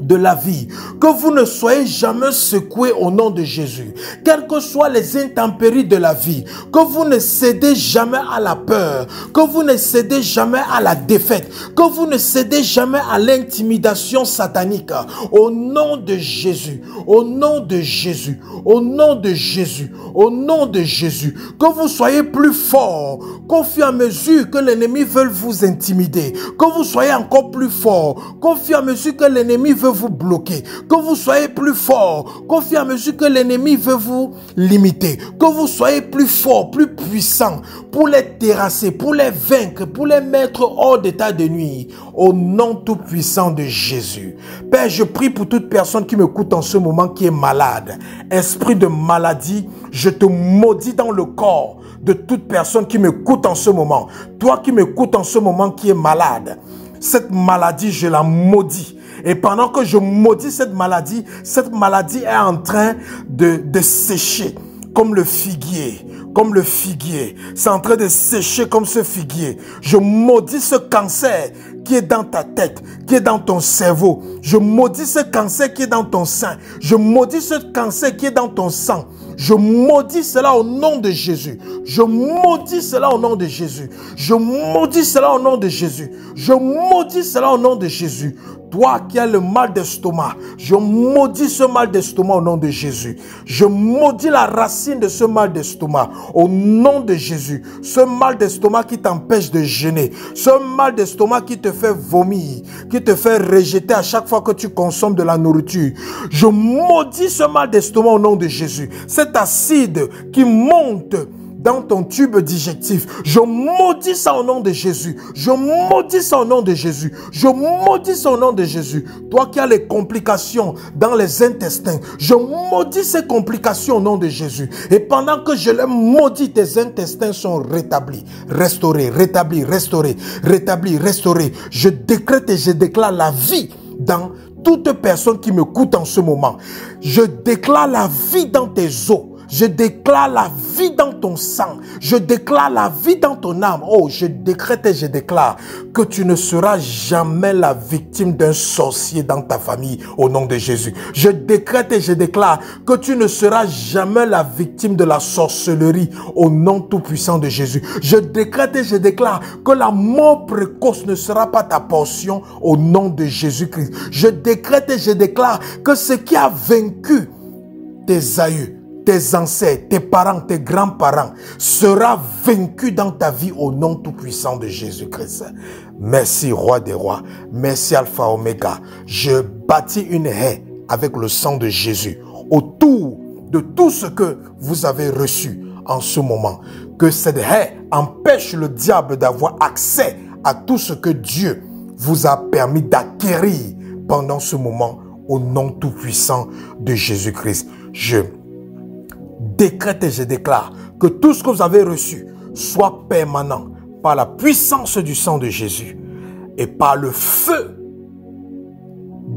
de la vie, que vous ne soyez jamais secoués au nom de Jésus. Quelles que soient les intempéries de la vie, que vous ne cédez jamais à la peur, que vous ne cédez jamais à la défaite, que vous ne cédez jamais à l'intimidation satanique. Au nom de Jésus, au nom de Jésus, au nom de Jésus, au nom de Jésus, que vous soyez plus forts, qu'au fur et à mesure que l'ennemi veut vous intimider, que vous soyez encore plus forts, qu'au fur et à mesure que l'ennemi veut vous bloquer, que vous soyez plus fort, qu'au fur et à mesure que l'ennemi veut vous limiter, que vous soyez plus fort, plus puissant pour les terrasser, pour les vaincre, pour les mettre hors d'état de nuit, au nom tout puissant de Jésus. Père, je prie pour toute personne qui m'écoute en ce moment qui est malade. Esprit de maladie, je te maudis dans le corps de toute personne qui m'écoute en ce moment. Toi qui m'écoutes en ce moment qui est malade, cette maladie, je la maudis. Et pendant que je maudis cette maladie est en train de sécher comme le figuier. Comme le figuier. C'est en train de sécher comme ce figuier. Je maudis ce cancer qui est dans ta tête, qui est dans ton cerveau. Je maudis ce cancer qui est dans ton sein. Je maudis ce cancer qui est dans ton sang. Je maudis cela au nom de Jésus. Je maudis cela au nom de Jésus. Je maudis cela au nom de Jésus. Je maudis cela au nom de Jésus. Toi qui as le mal d'estomac, je maudis ce mal d'estomac au nom de Jésus. Je maudis la racine de ce mal d'estomac au nom de Jésus. Ce mal d'estomac qui t'empêche de jeûner. Ce mal d'estomac qui te fait vomir, qui te fait rejeter à chaque fois que tu consommes de la nourriture. Je maudis ce mal d'estomac au nom de Jésus. Cet acide qui monte dans ton tube digestif, je maudis ça au nom de Jésus. Je maudis ça au nom de Jésus. Je maudis ça au nom de Jésus. Toi qui as les complications dans les intestins, je maudis ces complications au nom de Jésus. Et pendant que je les maudis, tes intestins sont rétablis, restaurés, rétablis, restaurés, rétablis, restaurés. Je décrète et je déclare la vie dans toute personne qui m'écoute en ce moment. Je déclare la vie dans tes os. Je déclare la vie dans ton sang. Je déclare la vie dans ton âme. Oh, je décrète et je déclare que tu ne seras jamais la victime d'un sorcier dans ta famille au nom de Jésus. Je décrète et je déclare que tu ne seras jamais la victime de la sorcellerie au nom tout puissant de Jésus. Je décrète et je déclare que la mort précoce ne sera pas ta portion au nom de Jésus-Christ. Je décrète et je déclare que ce qui a vaincu tes aïeux, tes ancêtres, tes parents, tes grands-parents sera vaincu dans ta vie au nom tout-puissant de Jésus-Christ. Merci, Roi des Rois. Merci, Alpha Oméga. Je bâtis une haie avec le sang de Jésus autour de tout ce que vous avez reçu en ce moment. Que cette haie empêche le diable d'avoir accès à tout ce que Dieu vous a permis d'acquérir pendant ce moment au nom tout-puissant de Jésus-Christ. Je décrète et je déclare que tout ce que vous avez reçu soit permanent par la puissance du sang de Jésus et par le feu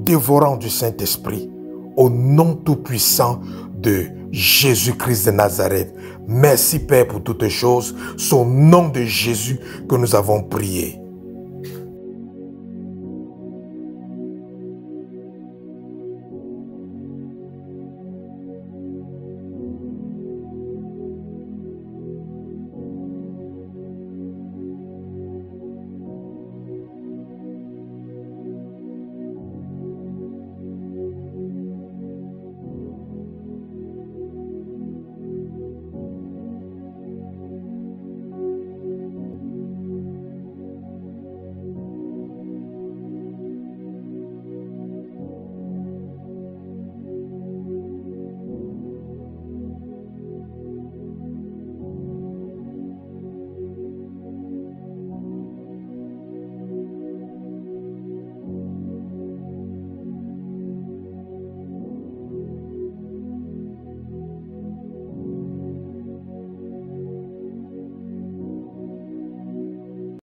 dévorant du Saint-Esprit au nom tout-puissant de Jésus-Christ de Nazareth. Merci Père pour toutes choses. C'est au nom de Jésus que nous avons prié.